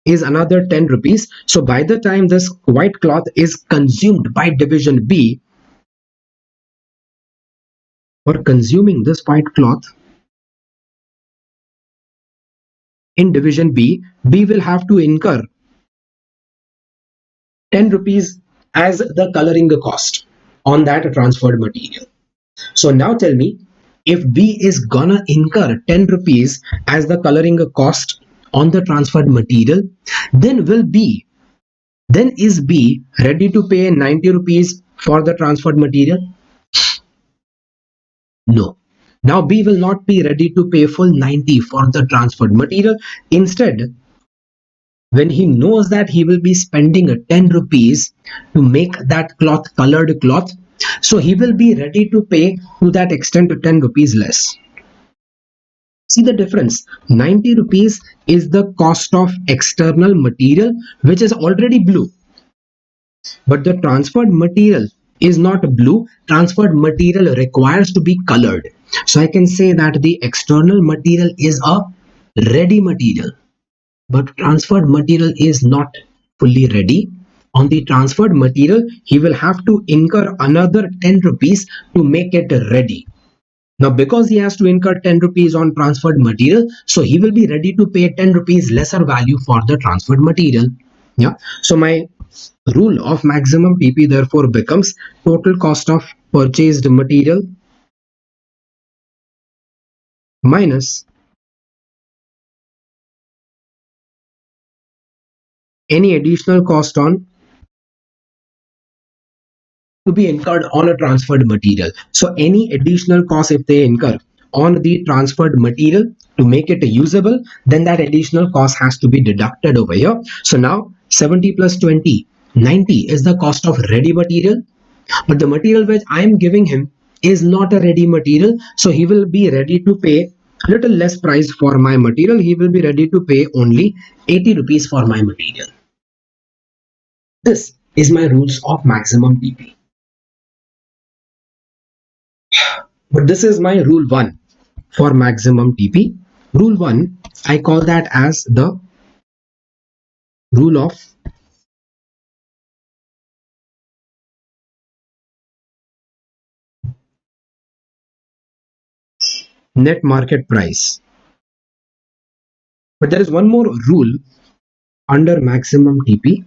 is another 10 rupees, so by the time this white cloth is consumed by division B, for consuming this white cloth in division B, B will have to incur 10 rupees as the coloring cost on that transferred material. So now tell me, if B is gonna incur 10 rupees as the coloring cost on the transferred material, then is B ready to pay 90 rupees for the transferred material? No. Now B will not be ready to pay full 90 for the transferred material. Instead, when he knows that he will be spending 10 rupees to make that cloth colored cloth, so he will be ready to pay to that extent 10 rupees less. See the difference. 90 rupees is the cost of external material which is already blue. But the transferred material is not blue. Transferred material requires to be colored. So I can say that the external material is a ready material, but transferred material is not fully ready. On the transferred material, he will have to incur another 10 rupees to make it ready. Now, because he has to incur 10 rupees on transferred material, so he will be ready to pay 10 rupees lesser value for the transferred material. Yeah. So my rule of maximum PP therefore becomes total cost of purchased material minus any additional cost on to be incurred on a transferred material. So any additional cost if they incur on the transferred material to make it usable, then that additional cost has to be deducted over here. So now 70 plus 20, 90 is the cost of ready material, but the material which I am giving him is not a ready material, so he will be ready to pay little less price for my material. He will be ready to pay only 80 rupees for my material. This is my rules of maximum PP. But this is my rule 1 for maximum TP. Rule 1, I call that as the rule of net market price. But there is one more rule under maximum TP.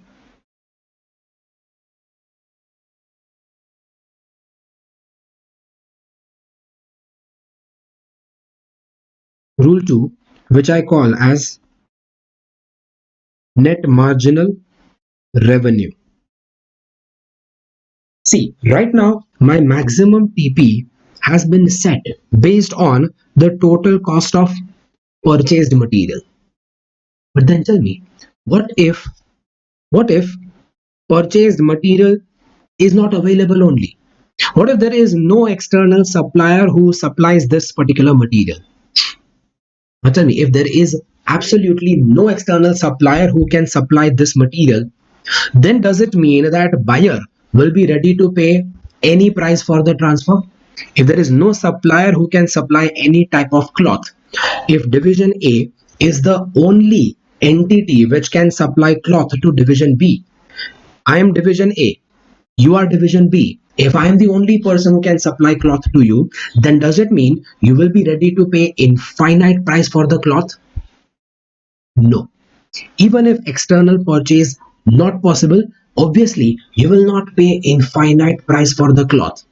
Rule 2, which I call as net marginal revenue. See, right now my maximum TP has been set based on the total cost of purchased material. But then tell me, what if purchased material is not available only? What if there is no external supplier who supplies this particular material? Now tell me, if there is absolutely no external supplier who can supply this material, then does it mean that buyer will be ready to pay any price for the transfer? If there is no supplier who can supply any type of cloth, if division A is the only entity which can supply cloth to division B, I am division A, you are division B. If I am the only person who can supply cloth to you, then does it mean you will be ready to pay infinite price for the cloth? No. Even if external purchase not possible, obviously you will not pay infinite price for the cloth.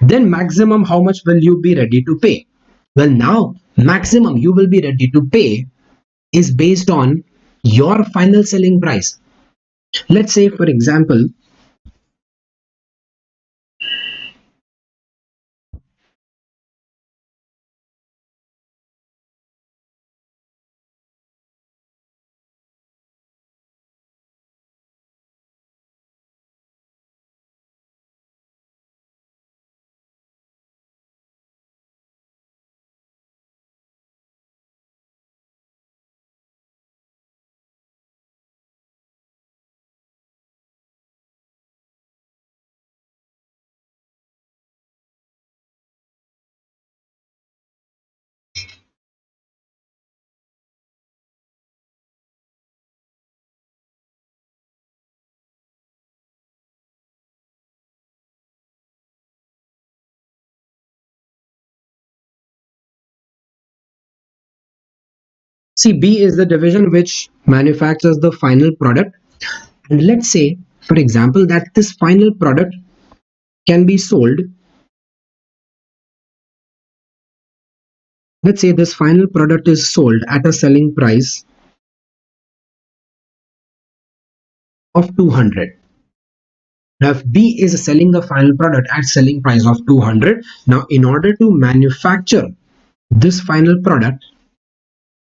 Then maximum how much will you be ready to pay? Well, now maximum you will be ready to pay is based on your final selling price. Let's say, for example, See, B is the division which manufactures the final product. And let's say, for example, that this final product can be sold. Let's say this final product is sold at a selling price of 200. Now, if B is selling the final product at selling price of 200, now in order to manufacture this final product,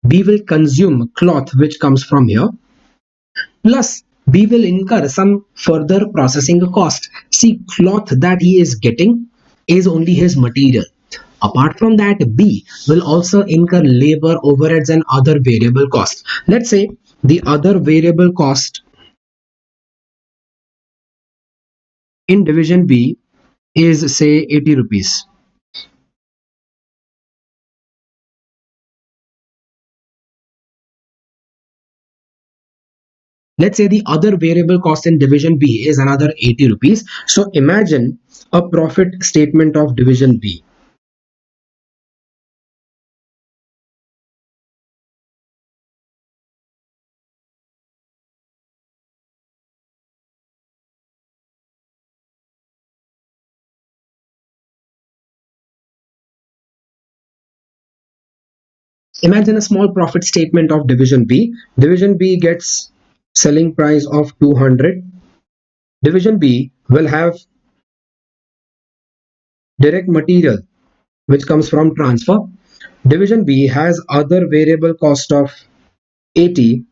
B will consume cloth which comes from here, plus B will incur some further processing cost. See, cloth that he is getting is only his material. Apart from that, B will also incur labor, overheads and other variable costs. Let's say the other variable cost in division B is say 80 rupees. Let's say the other variable cost in division B is another 80 rupees. So imagine a profit statement of division B. Imagine a small profit statement of division B. Division B gets selling price of 200. Division B will have direct material which comes from transfer. Division B has other variable cost of 80.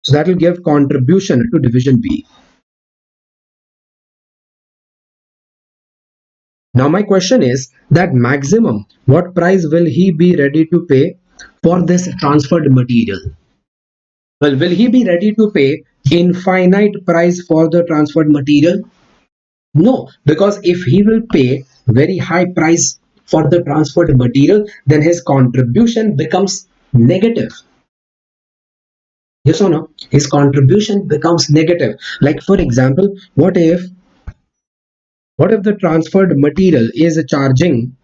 So that will give contribution to division B. Now my question is that maximum what price will he be ready to pay for this transferred material? Well, will he be ready to pay infinite price for the transferred material? No, because if he will pay very high price for the transferred material, then his contribution becomes negative. Yes or no? His contribution becomes negative. Like for example, what if the transferred material is charging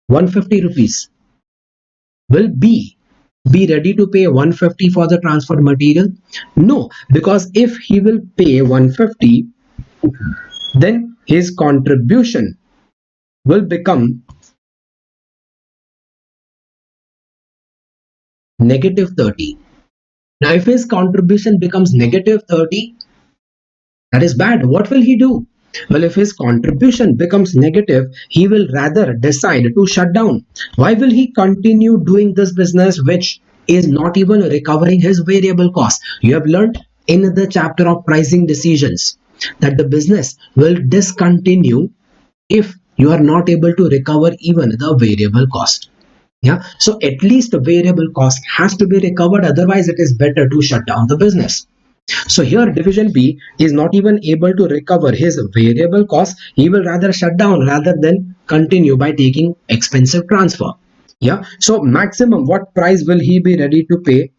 150 rupees? Will B be ready to pay 150 for the transferred material? No, because if he will pay 150, then his contribution will become negative 30. Now, if his contribution becomes negative 30, that is bad. What will he do? Well, if his contribution becomes negative, he will rather decide to shut down. Why will he continue doing this business which is not even recovering his variable cost? You have learned in the chapter of pricing decisions that the business will discontinue if you are not able to recover even the variable cost. Yeah, so at least the variable cost has to be recovered, otherwise it is better to shut down the business. So here division B is not even able to recover his variable cost. He will rather shut down rather than continue by taking expensive transfer. Yeah, so maximum what price will he be ready to pay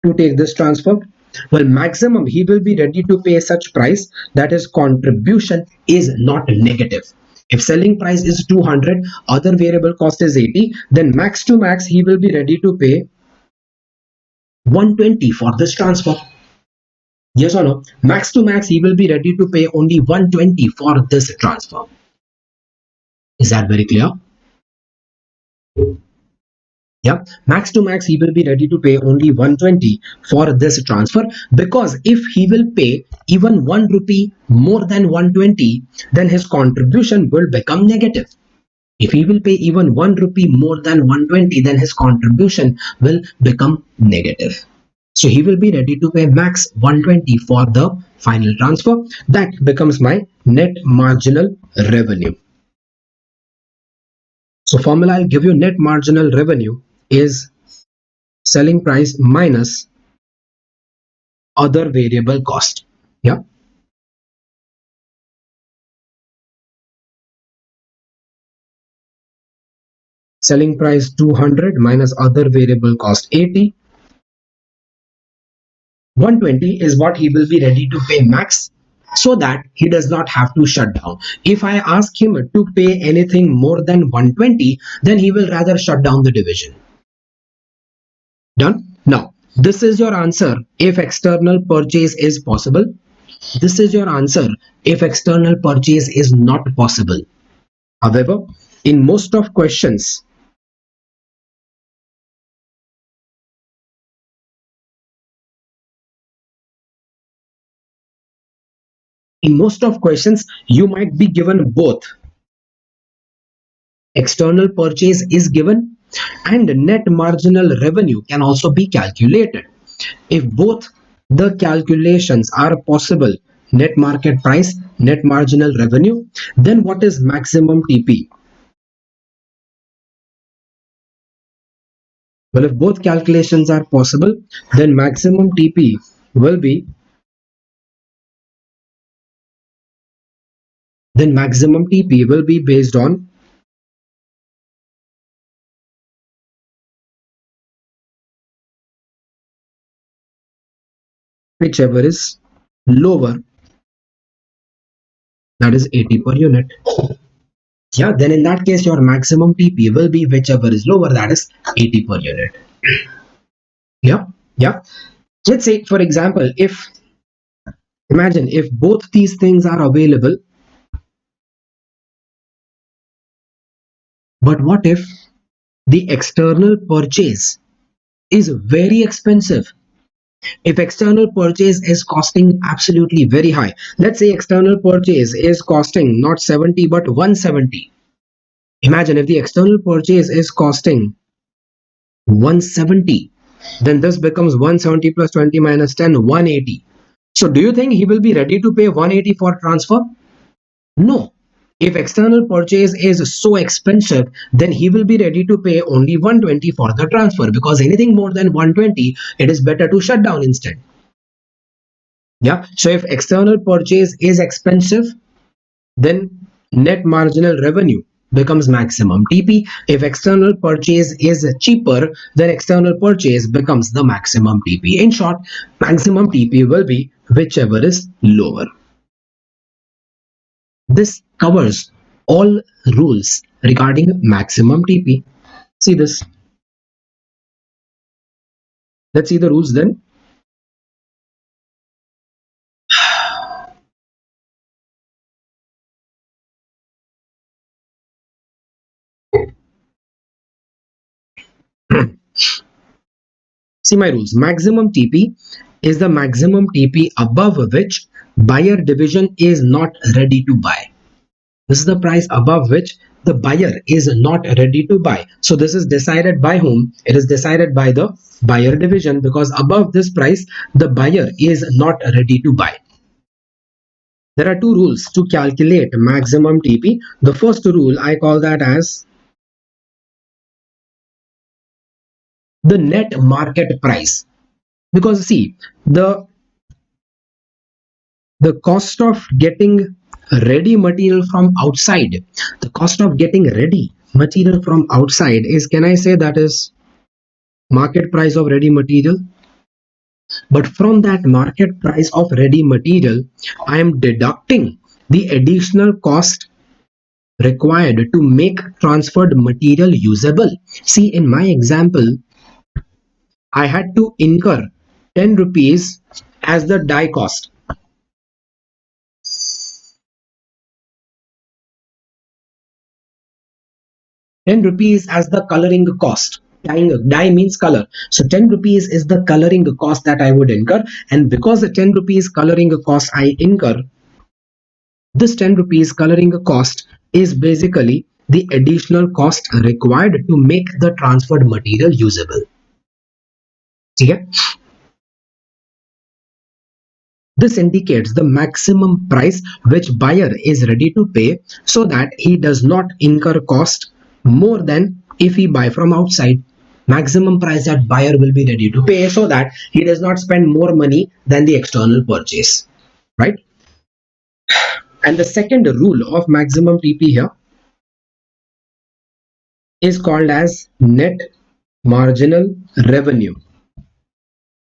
to take this transfer? Well, maximum he will be ready to pay such price that his contribution is not negative. If selling price is 200, other variable cost is 80, then max to max he will be ready to pay 120 for this transfer. Yes or no? Max to max he will be ready to pay only 120 for this transfer. Is that very clear? Yeah, max to max he will be ready to pay only 120 for this transfer, because if he will pay even 1 rupee more than 120, then his contribution will become negative. If he will pay even 1 rupee more than 120, then his contribution will become negative. So he will be ready to pay max 120 for the final transfer. That becomes my net marginal revenue. So formula I'll give you: net marginal revenue is selling price minus other variable cost. Yeah. Selling price 200 minus other variable cost 80. 120 is what he will be ready to pay max so that he does not have to shut down. If I ask him to pay anything more than 120, then he will rather shut down the division. Done? Now, this is your answer if external purchase is possible. This is your answer if external purchase is not possible. However, in most of questions, you might be given both. External purchase is given and net marginal revenue can also be calculated. If both the calculations are possible, net market price, net marginal revenue, then what is maximum TP? Well, if both calculations are possible, then maximum TP will be based on whichever is lower, that is 80 per unit. Yeah, then in that case your maximum TP will be whichever is lower, that is 80 per unit. Yeah. Let's say, for example, imagine if both these things are available, but what if the external purchase is very expensive? If external purchase is costing absolutely very high, let's say external purchase is costing not 70 but 170. Imagine if the external purchase is costing 170, then this becomes 170 plus 20 minus 10, 180. So do you think he will be ready to pay 180 for transfer? No. If external purchase is so expensive, then he will be ready to pay only 120 for the transfer, because anything more than 120, it is better to shut down instead. Yeah. So if external purchase is expensive, then net marginal revenue becomes maximum TP. If external purchase is cheaper, then external purchase becomes the maximum TP. In short, maximum TP will be whichever is lower. This covers all rules regarding maximum TP. See this. Let's see the rules then. See my rules. Maximum TP is the maximum TP above which buyer division is not ready to buy. This is the price above which the buyer is not ready to buy. So this is decided by whom? It is decided by the buyer division, because above this price the buyer is not ready to buy. There are two rules to calculate maximum TP. The first rule, I call that as the net market price, because see, the cost of getting ready material from outside, is, can I say that is market price of ready material? But from that market price of ready material, I am deducting the additional cost required to make transferred material usable. See, in my example, I had to incur 10 rupees as the die cost. 10 rupees as the coloring cost. Dye means color. So 10 rupees is the coloring cost that I would incur. And because the 10 rupees coloring cost I incur, this 10 rupees coloring cost is basically the additional cost required to make the transferred material usable. Okay? This indicates the maximum price which buyer is ready to pay, so that he does not incur cost more than if he buy from outside. Maximum price that buyer will be ready to pay, so that he does not spend more money than the external purchase, right? And the second rule of maximum TP here is called as net marginal revenue,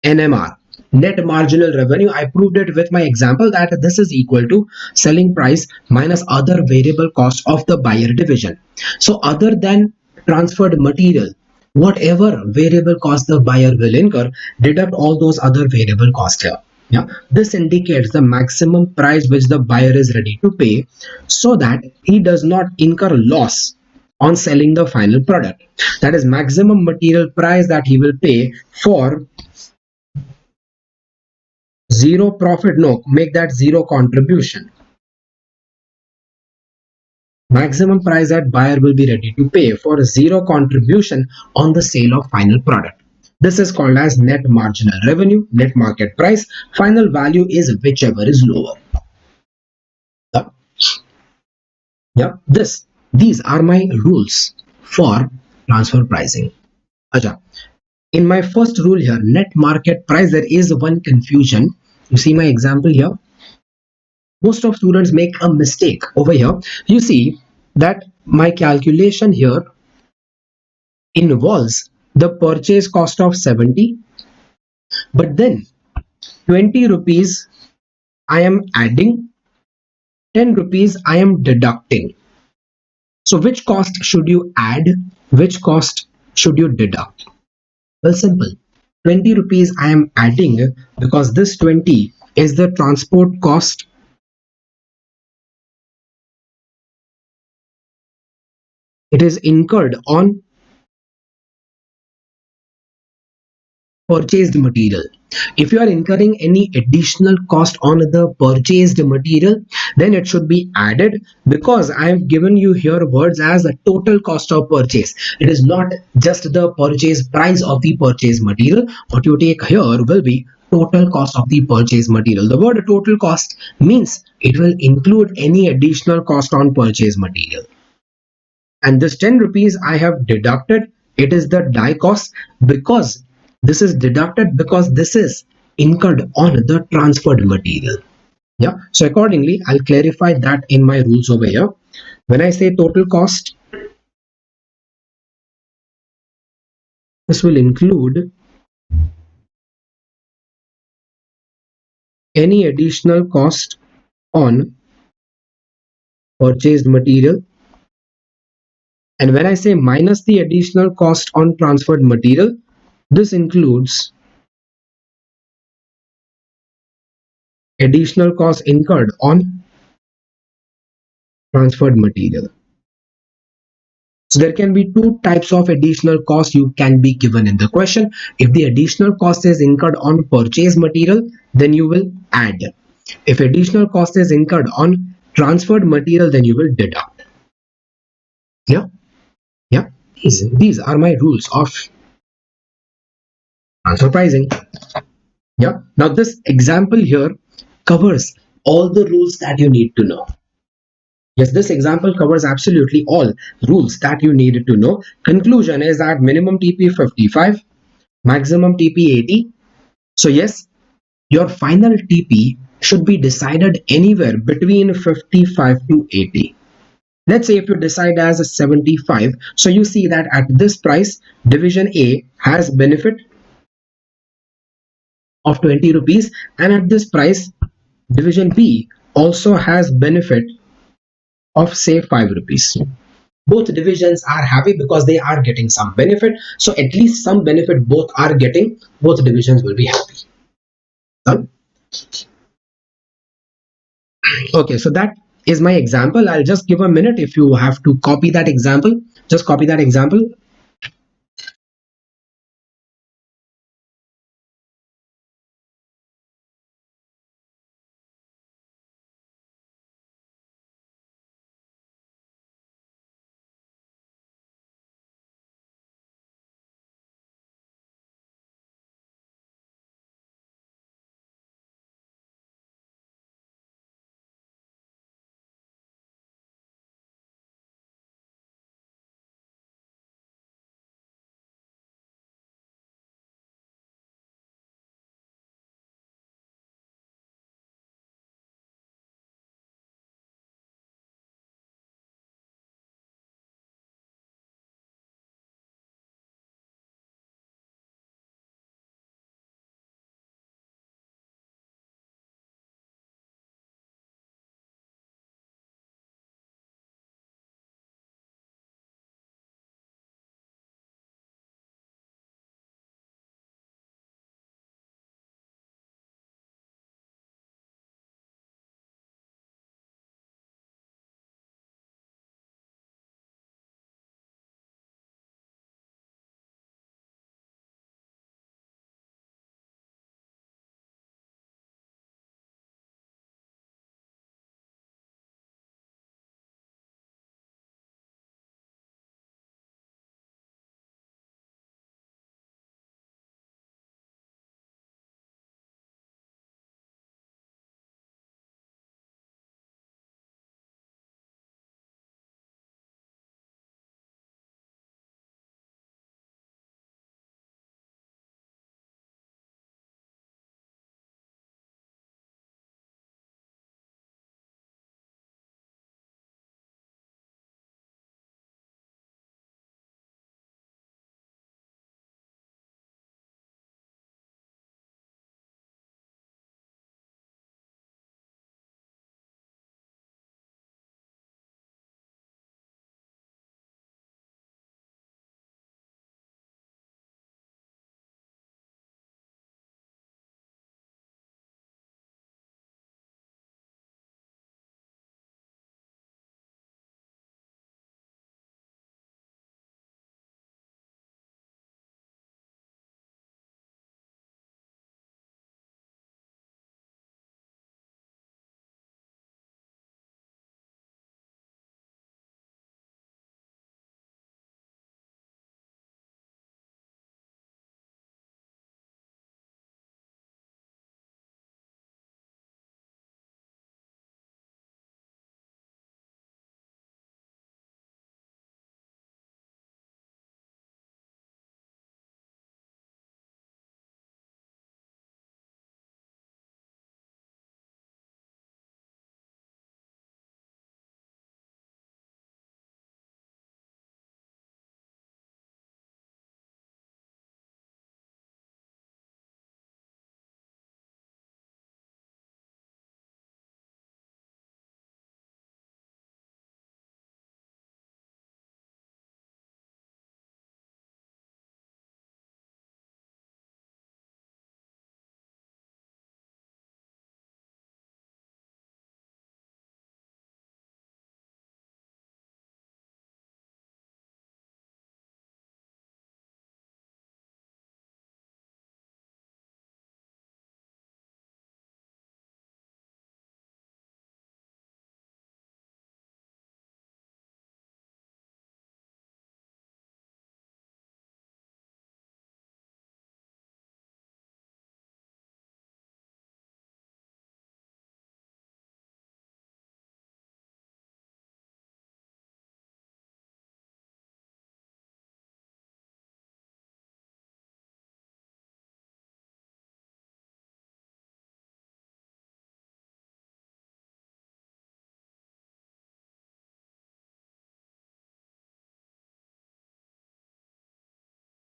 NMR. net marginal revenue. I proved it with my example that this is equal to selling price minus other variable cost of the buyer division. So other than transferred material, whatever variable cost the buyer will incur, deduct all those other variable costs here. Yeah, this indicates the maximum price which the buyer is ready to pay so that he does not incur loss on selling the final product. That is maximum material price that he will pay for zero profit. No, make that zero contribution. Maximum price that buyer will be ready to pay for zero contribution on the sale of final product. This is called as net marginal revenue, net market price. Final value is whichever is lower. Yeah, yeah. These are my rules for transfer pricing. Acha. In my first rule here, net market price, there is one confusion. You see my example here. Most of students make a mistake over here. You see that my calculation here involves the purchase cost of 70, but then 20 rupees I am adding, 10 rupees I am deducting. So which cost should you add? Which cost should you deduct? Well, simple. 20 rupees I am adding because this 20 is the transport cost. It is incurred on purchased material. If you are incurring any additional cost on the purchased material, then it should be added, because I have given you here words as a total cost of purchase. It is not just the purchase price of the purchased material. What you take here will be total cost of the purchased material. The word total cost means it will include any additional cost on purchased material. And this 10 rupees I have deducted, it is the die cost, because this is deducted because this is incurred on the transferred material. Yeah, so accordingly I'll clarify that in my rules over here. When I say total cost, this will include any additional cost on purchased material, and when I say minus the additional cost on transferred material, this includes additional cost incurred on transferred material. So there can be two types of additional cost you can be given in the question. If the additional cost is incurred on purchase material, then you will add. If additional cost is incurred on transferred material, then you will deduct. Yeah, yeah. These are my rules of transfer pricing. Yeah. Now this example here covers all the rules that you need to know. Yes, this example covers absolutely all rules that you needed to know. Conclusion is that minimum TP 55, maximum TP 80. So yes, your final TP should be decided anywhere between 55 to 80. Let's say if you decide as a 75, so you see that at this price, division A has benefit of 20 rupees, and at this price, division B also has benefit of say 5 rupees. Both divisions are happy because they are getting some benefit. So at least some benefit both are getting, both divisions will be happy. Done? Okay, so that is my example. I'll just give a minute. If you have to copy that example, just copy that example.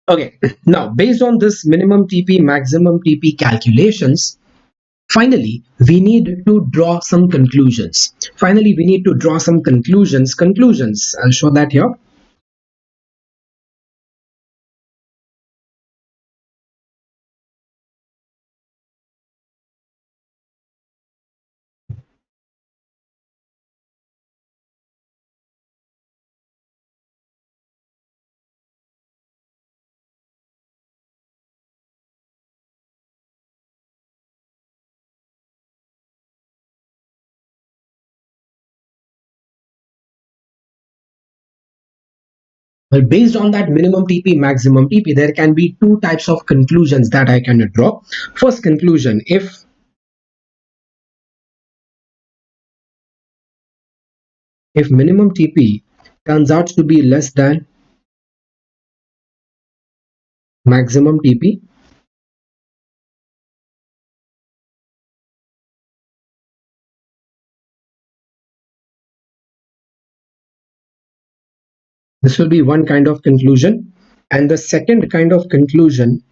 Okay, now based on this minimum TP, maximum TP calculations, finally, we need to draw some conclusions. Conclusions. I'll show that here. Well, based on that minimum TP, maximum TP, there can be two types of conclusions that I can draw. First conclusion, if minimum TP turns out to be less than maximum TP, this will be one kind of conclusion. And the second kind of conclusion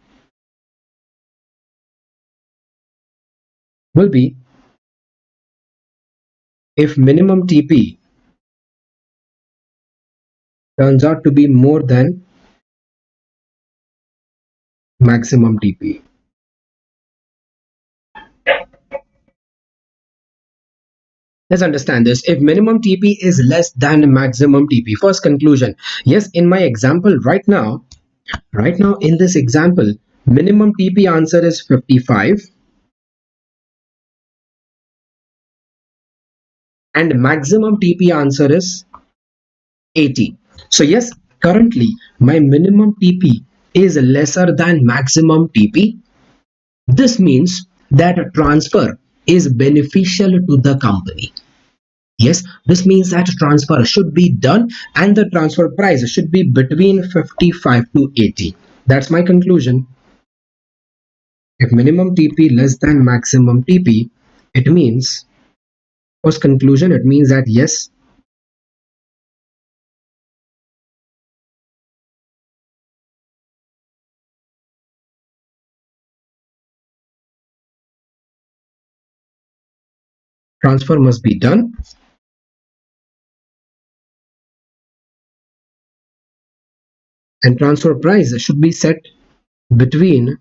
will be if minimum TP turns out to be more than maximum TP. Let's understand this. If minimum TP is less than maximum TP, first conclusion. Yes, in my example right now in this example, minimum TP answer is 55 and maximum TP answer is 80. So yes, currently my minimum TP is lesser than maximum TP. This means that a transfer is beneficial to the company. Yes, this means that transfer should be done and the transfer price should be between 55 to 80. That's my conclusion. If minimum TP less than maximum TP, it means, first conclusion, it means that yes, transfer must be done and transfer price should be set between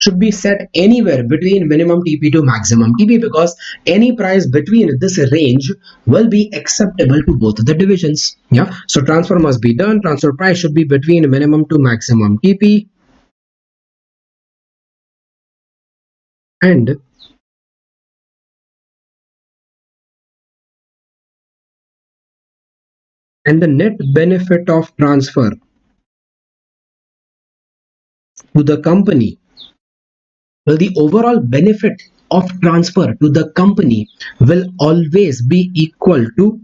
should be set anywhere between minimum TP to maximum TP, because any price between this range will be acceptable to both the divisions. Yeah, so transfer must be done, transfer price should be between minimum to maximum TP, and the net benefit of transfer to the company, well, the overall benefit of transfer to the company will always be equal to,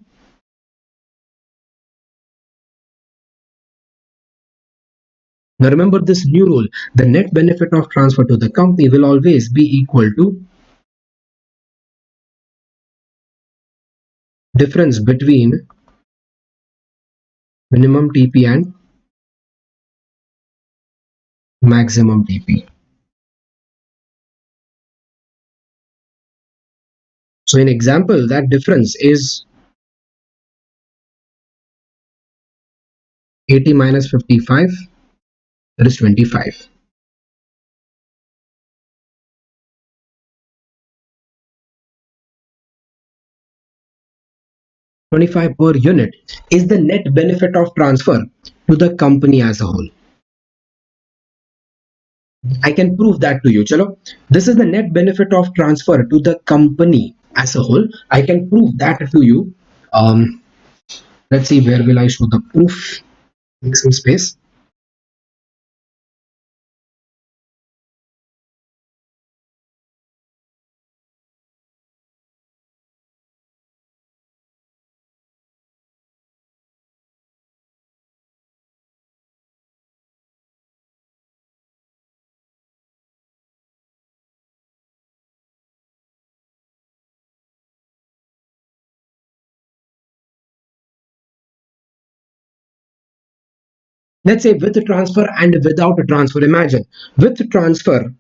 now remember this new rule, the net benefit of transfer to the company will always be equal to difference between minimum TP and maximum TP. So in example, that difference is 80 minus 55, that is 25. 25 per unit is the net benefit of transfer to the company as a whole. I can prove that to you. Chalo, this is the net benefit of transfer to the company as a whole. I can prove that to you. Let's see, where will I show the proof? Make some space. Let's say with transfer and without transfer. Imagine with transfer,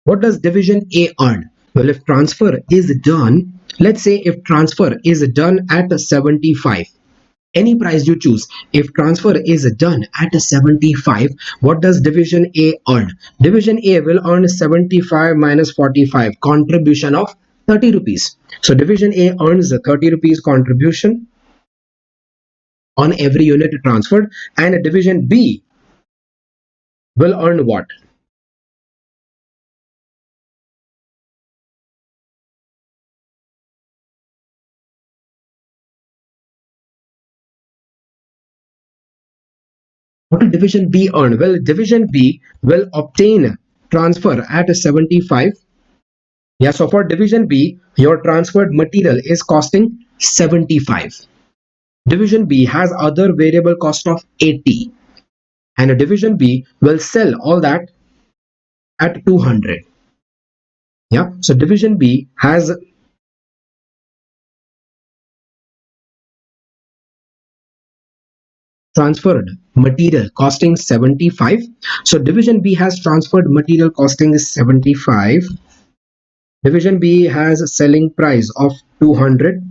what does division A earn? Well, if transfer is done, let's say if transfer is done at 75, any price you choose, if transfer is done at 75, what does division A earn? Division A will earn 75 minus 45, contribution of 30 rupees. So division A earns 30 rupees contribution on every unit transferred, and division B will earn what? What will division B earn? Well, division B will obtain transfer at 75. Yeah, so for division B, your transferred material is costing 75. Division B has other variable cost of 80, and a division B will sell all that at 200. Yeah, so division B has transferred material costing 75. So division B has transferred material costing 75. Division B has a selling price of 200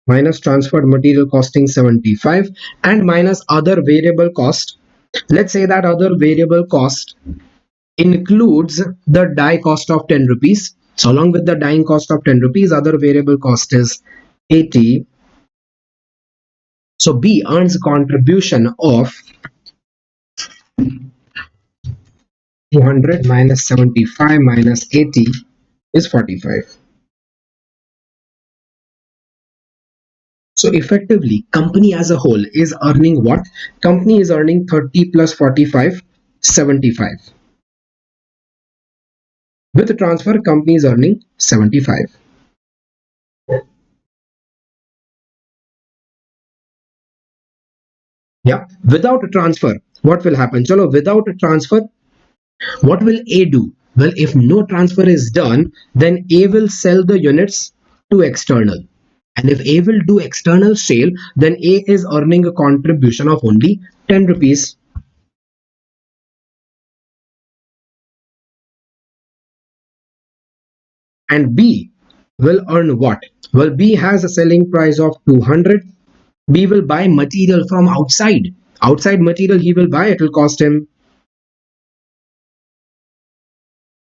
minus transferred material costing 75 and minus other variable cost. Let's say that other variable cost includes the die cost of 10 rupees. So along with the dyeing cost of 10 rupees, other variable cost is 80. So B earns a contribution of 200 minus 75 minus 80 is 45. So effectively, company as a whole is earning what? Company is earning 30 plus 45, 75. With the transfer, company is earning 75. Yeah. Without a transfer, what will happen? Chalo, without a transfer, what will A do? Well, if no transfer is done, then A will sell the units to external. And if A will do external sale, then A is earning a contribution of only 10 rupees. And B will earn what? Well, B has a selling price of 200. B will buy material from outside. Outside material he will buy, it will cost him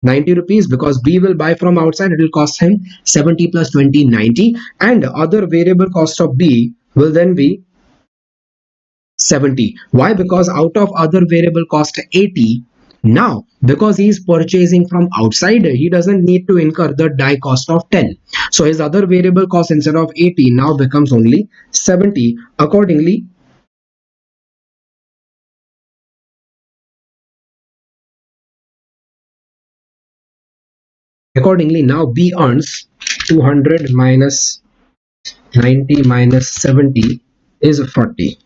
90 rupees, because B will buy from outside, it will cost him 70 plus 20, 90, and other variable cost of B will then be 70. Why? Because out of other variable cost 80, now because he is purchasing from outside, he doesn't need to incur the die cost of 10. So his other variable cost instead of 80 now becomes only 70. Accordingly, now B earns 200 minus 90 minus 70 is 40.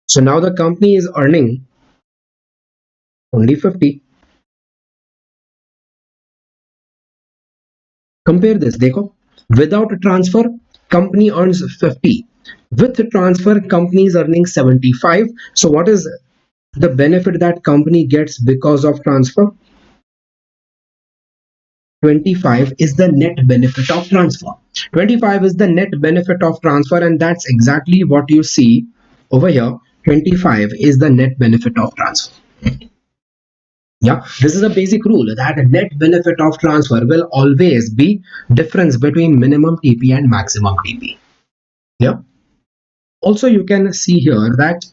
So now the company is earning only 50. Compare this, देखो. Without a transfer, company earns 50. With the transfer, company is earning 75. So what is the benefit that company gets because of transfer? 25 is the net benefit of transfer. 25 is the net benefit of transfer, and that's exactly what you see over here. 25 is the net benefit of transfer. Yeah, this is a basic rule that net benefit of transfer will always be difference between minimum TP and maximum TP. Yeah. Also, you can see here that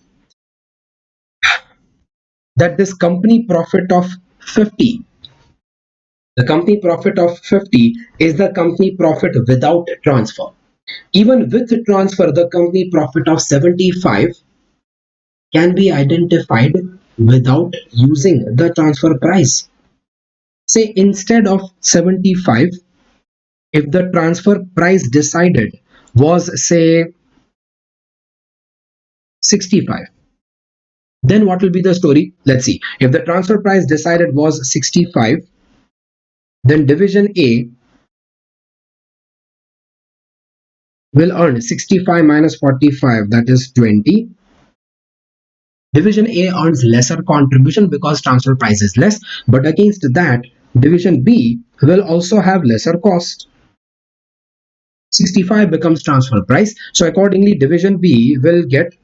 this company profit of 50, the company profit of 50 is the company profit without transfer. Even with transfer, the company profit of 75 can be identified without using the transfer price. Say instead of 75, if the transfer price decided was say 65, then what will be the story? Let's see. If the transfer price decided was 65, then division A will earn 65 minus 45, that is 20. Division A earns lesser contribution because transfer price is less, but against that, division B will also have lesser cost. 65 becomes transfer price, so accordingly division B will get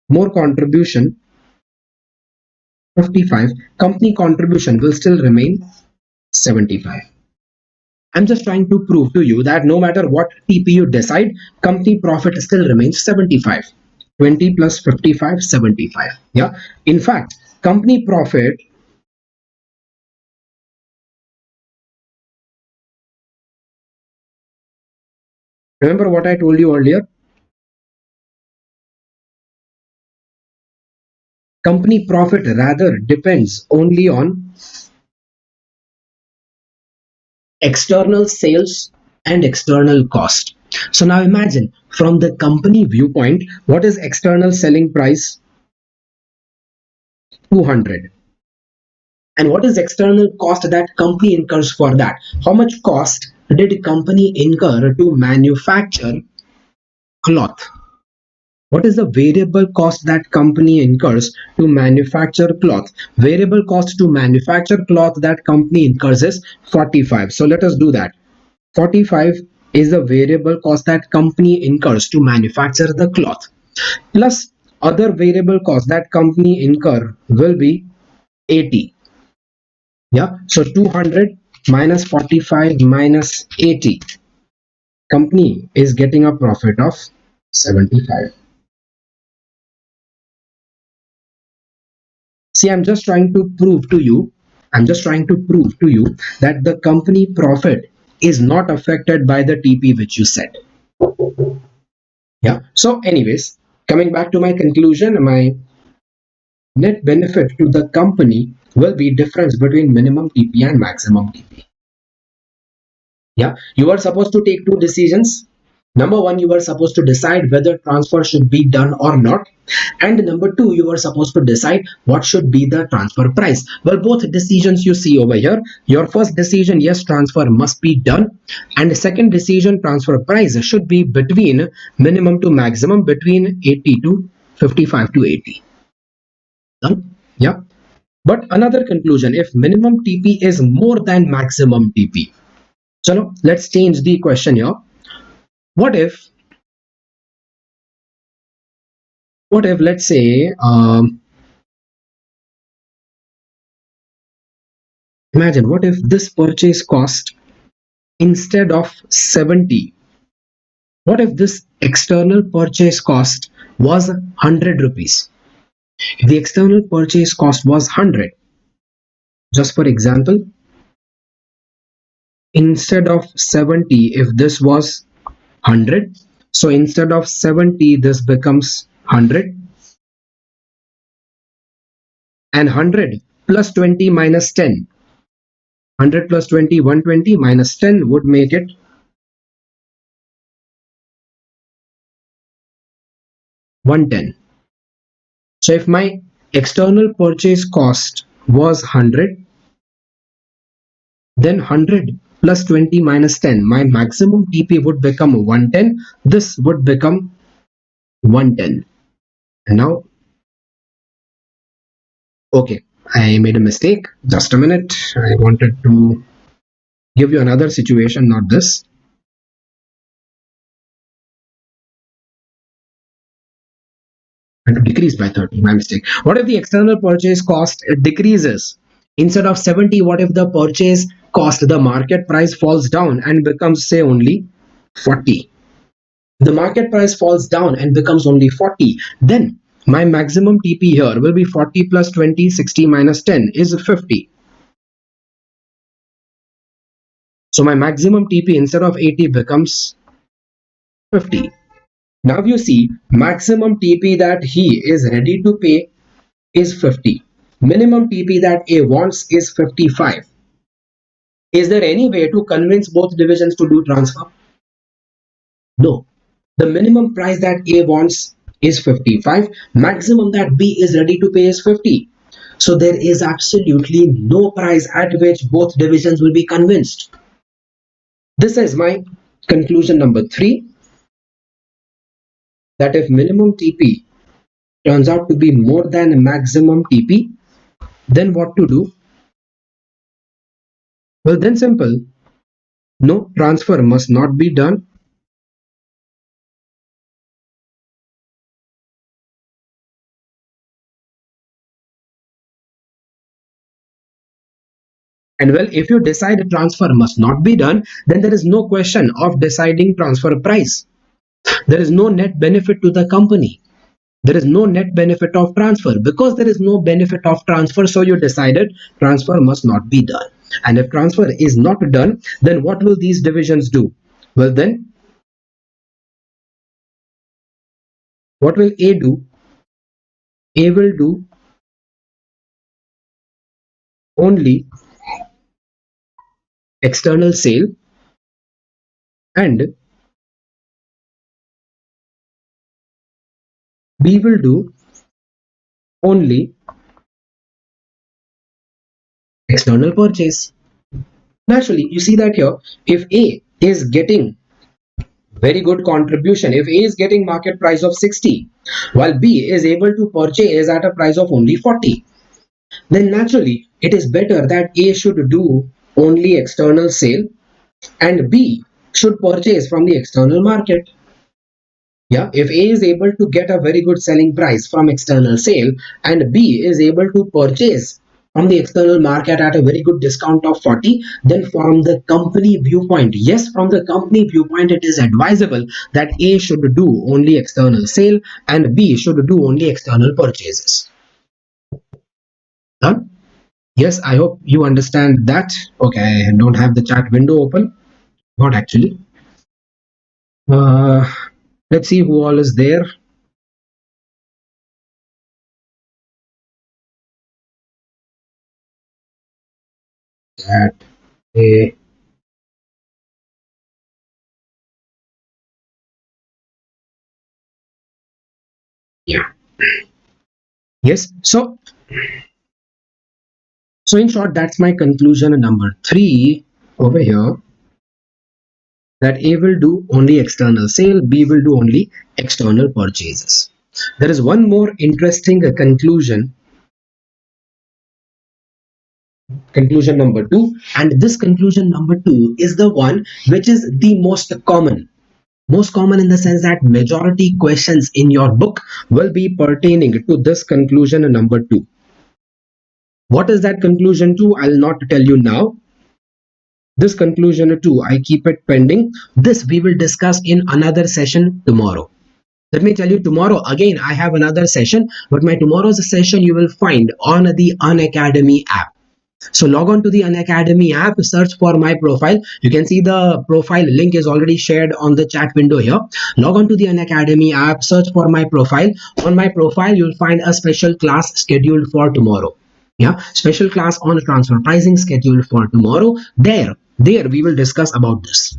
more contribution, 55. Company contribution will still remain 75. I'm just trying to prove to you that no matter what TP you decide, company profit still remains 75. 20 plus 55, 75. Yeah. In fact, company profit remember what I told you earlier? Company profit rather depends only on external sales and external cost. So now imagine from the company viewpoint, what is external selling price? 200. And what is external cost that company incurs for that? How much cost did company incur to manufacture cloth? What is the variable cost that company incurs to manufacture cloth? Variable cost to manufacture cloth that company incurs is 45. So let us do that. 45 is the variable cost that company incurs to manufacture the cloth. Plus other variable cost that company incur will be 80. Yeah, so 200 minus 45 minus 80. Company is getting a profit of 75. See, I'm just trying to prove to you that the company profit is not affected by the TP which you set. Yeah. So anyways, coming back to my conclusion, my net benefit to the company will be difference between minimum TP and maximum TP. Yeah, you are supposed to take two decisions. Number one, you are supposed to decide whether transfer should be done or not. And number two, you are supposed to decide what should be the transfer price. Well, both decisions you see over here. Your first decision, yes, transfer must be done. And the second decision, transfer price should be between minimum to maximum, between 80 to 55 to 80. Done? Yeah. But another conclusion, if minimum TP is more than maximum TP, so let's change the question here. What if let's say imagine what if this purchase cost instead of 70, what if this external purchase cost was 100 rupees? If the external purchase cost was 100, just for example, instead of 70, if this was 100, so instead of 70 this becomes 100, and 100 plus 20 minus 10, 100 plus 20, 120 minus 10 would make it 110. So if my external purchase cost was 100, then 100 plus 20 minus 10, my maximum TP would become 110. This would become 110. And now, okay, I made a mistake. Just a minute. I wanted to give you another situation, not this. And to decrease by 30, my mistake. What if the external purchase cost decreases? Instead of 70, what if the purchase cost, the market price falls down and becomes, say, only 40? The market price falls down and becomes only 40. Then my maximum TP here will be 40 plus 20, 60 minus 10 is 50. So my maximum TP instead of 80 becomes 50. Now you see, maximum TP that he is ready to pay is 50. Minimum TP that A wants is 55. Is there any way to convince both divisions to do transfer? No. The minimum price that A wants is 55. Maximum that B is ready to pay is 50. So there is absolutely no price at which both divisions will be convinced. This is my conclusion number 3. That if minimum TP turns out to be more than maximum TP, then what to do? Well, then simple. No transfer must not be done. And well, if you decide a transfer must not be done, then there is no question of deciding transfer price. There is no net benefit to the company. There is no net benefit of transfer. Because there is no benefit of transfer, so you decided transfer must not be done. And if transfer is not done, then what will these divisions do? Well then, what will A do? A will do only external sale and B will do only external purchase. Naturally, you see that here, if A is getting very good contribution, if A is getting market price of 60, while B is able to purchase at a price of only 40, then naturally it is better that A should do only external sale and B should purchase from the external market. Yeah, if A is able to get a very good selling price from external sale and B is able to purchase from the external market at a very good discount of 40, then from the company viewpoint, yes, from the company viewpoint, it is advisable that A should do only external sale and B should do only external purchases. Done? Yes, I hope you understand that. Okay, I don't have the chat window open. Not actually. Let's see who all is there. That a yeah. Yes. So in short, that's my conclusion number 3 over here. That A will do only external sale, B will do only external purchases. There is one more interesting conclusion. Conclusion number 2, and this conclusion number 2 is the one which is the most common in the sense that majority questions in your book will be pertaining to this conclusion number 2. What is that conclusion 2? I'll not tell you now. This conclusion 2, I keep it pending. This we will discuss in another session tomorrow. Let me tell you, tomorrow again I have another session, but my tomorrow's session you will find on the Unacademy app. So log on to the Unacademy app, search for my profile. You can see the profile link is already shared on the chat window here. Log on to the Unacademy app, search for my profile. On my profile, you'll find a special class scheduled for tomorrow. Yeah, special class on transfer pricing scheduled for tomorrow. There we will discuss about this.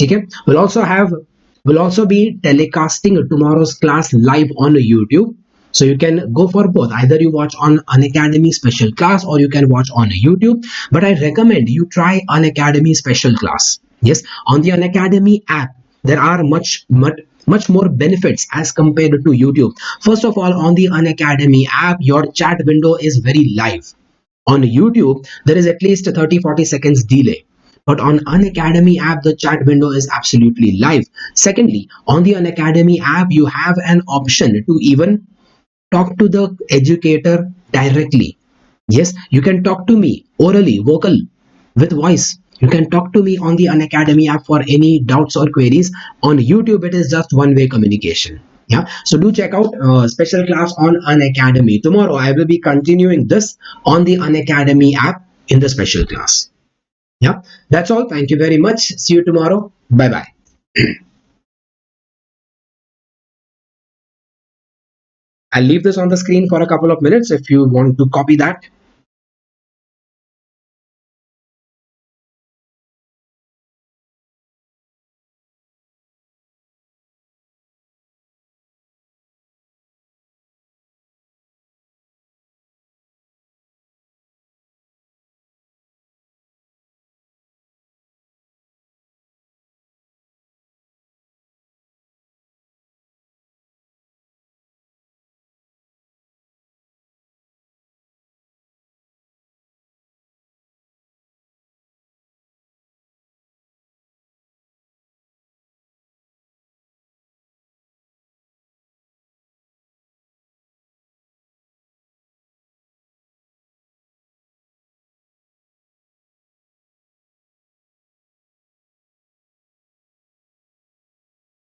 Okay, we'll also be telecasting tomorrow's class live on YouTube. So you can go for both. Either you watch on Unacademy special class or you can watch on YouTube. But I recommend you try Unacademy special class. Yes, on the Unacademy app, there are much more benefits as compared to YouTube. First of all, on the Unacademy app, your chat window is very live. On YouTube, there is at least a 30-40 seconds delay. But on Unacademy app, the chat window is absolutely live. Secondly, on the Unacademy app, you have an option to even talk to the educator directly. Yes, you can talk to me orally, vocal, with voice. You can talk to me on the Unacademy app for any doubts or queries. On YouTube, it is just one-way communication. Yeah, so do check out special class on Unacademy. Tomorrow, I will be continuing this on the Unacademy app in the special class. Yeah, that's all. Thank you very much. See you tomorrow. Bye bye. I'll leave this on the screen for a couple of minutes if you want to copy that.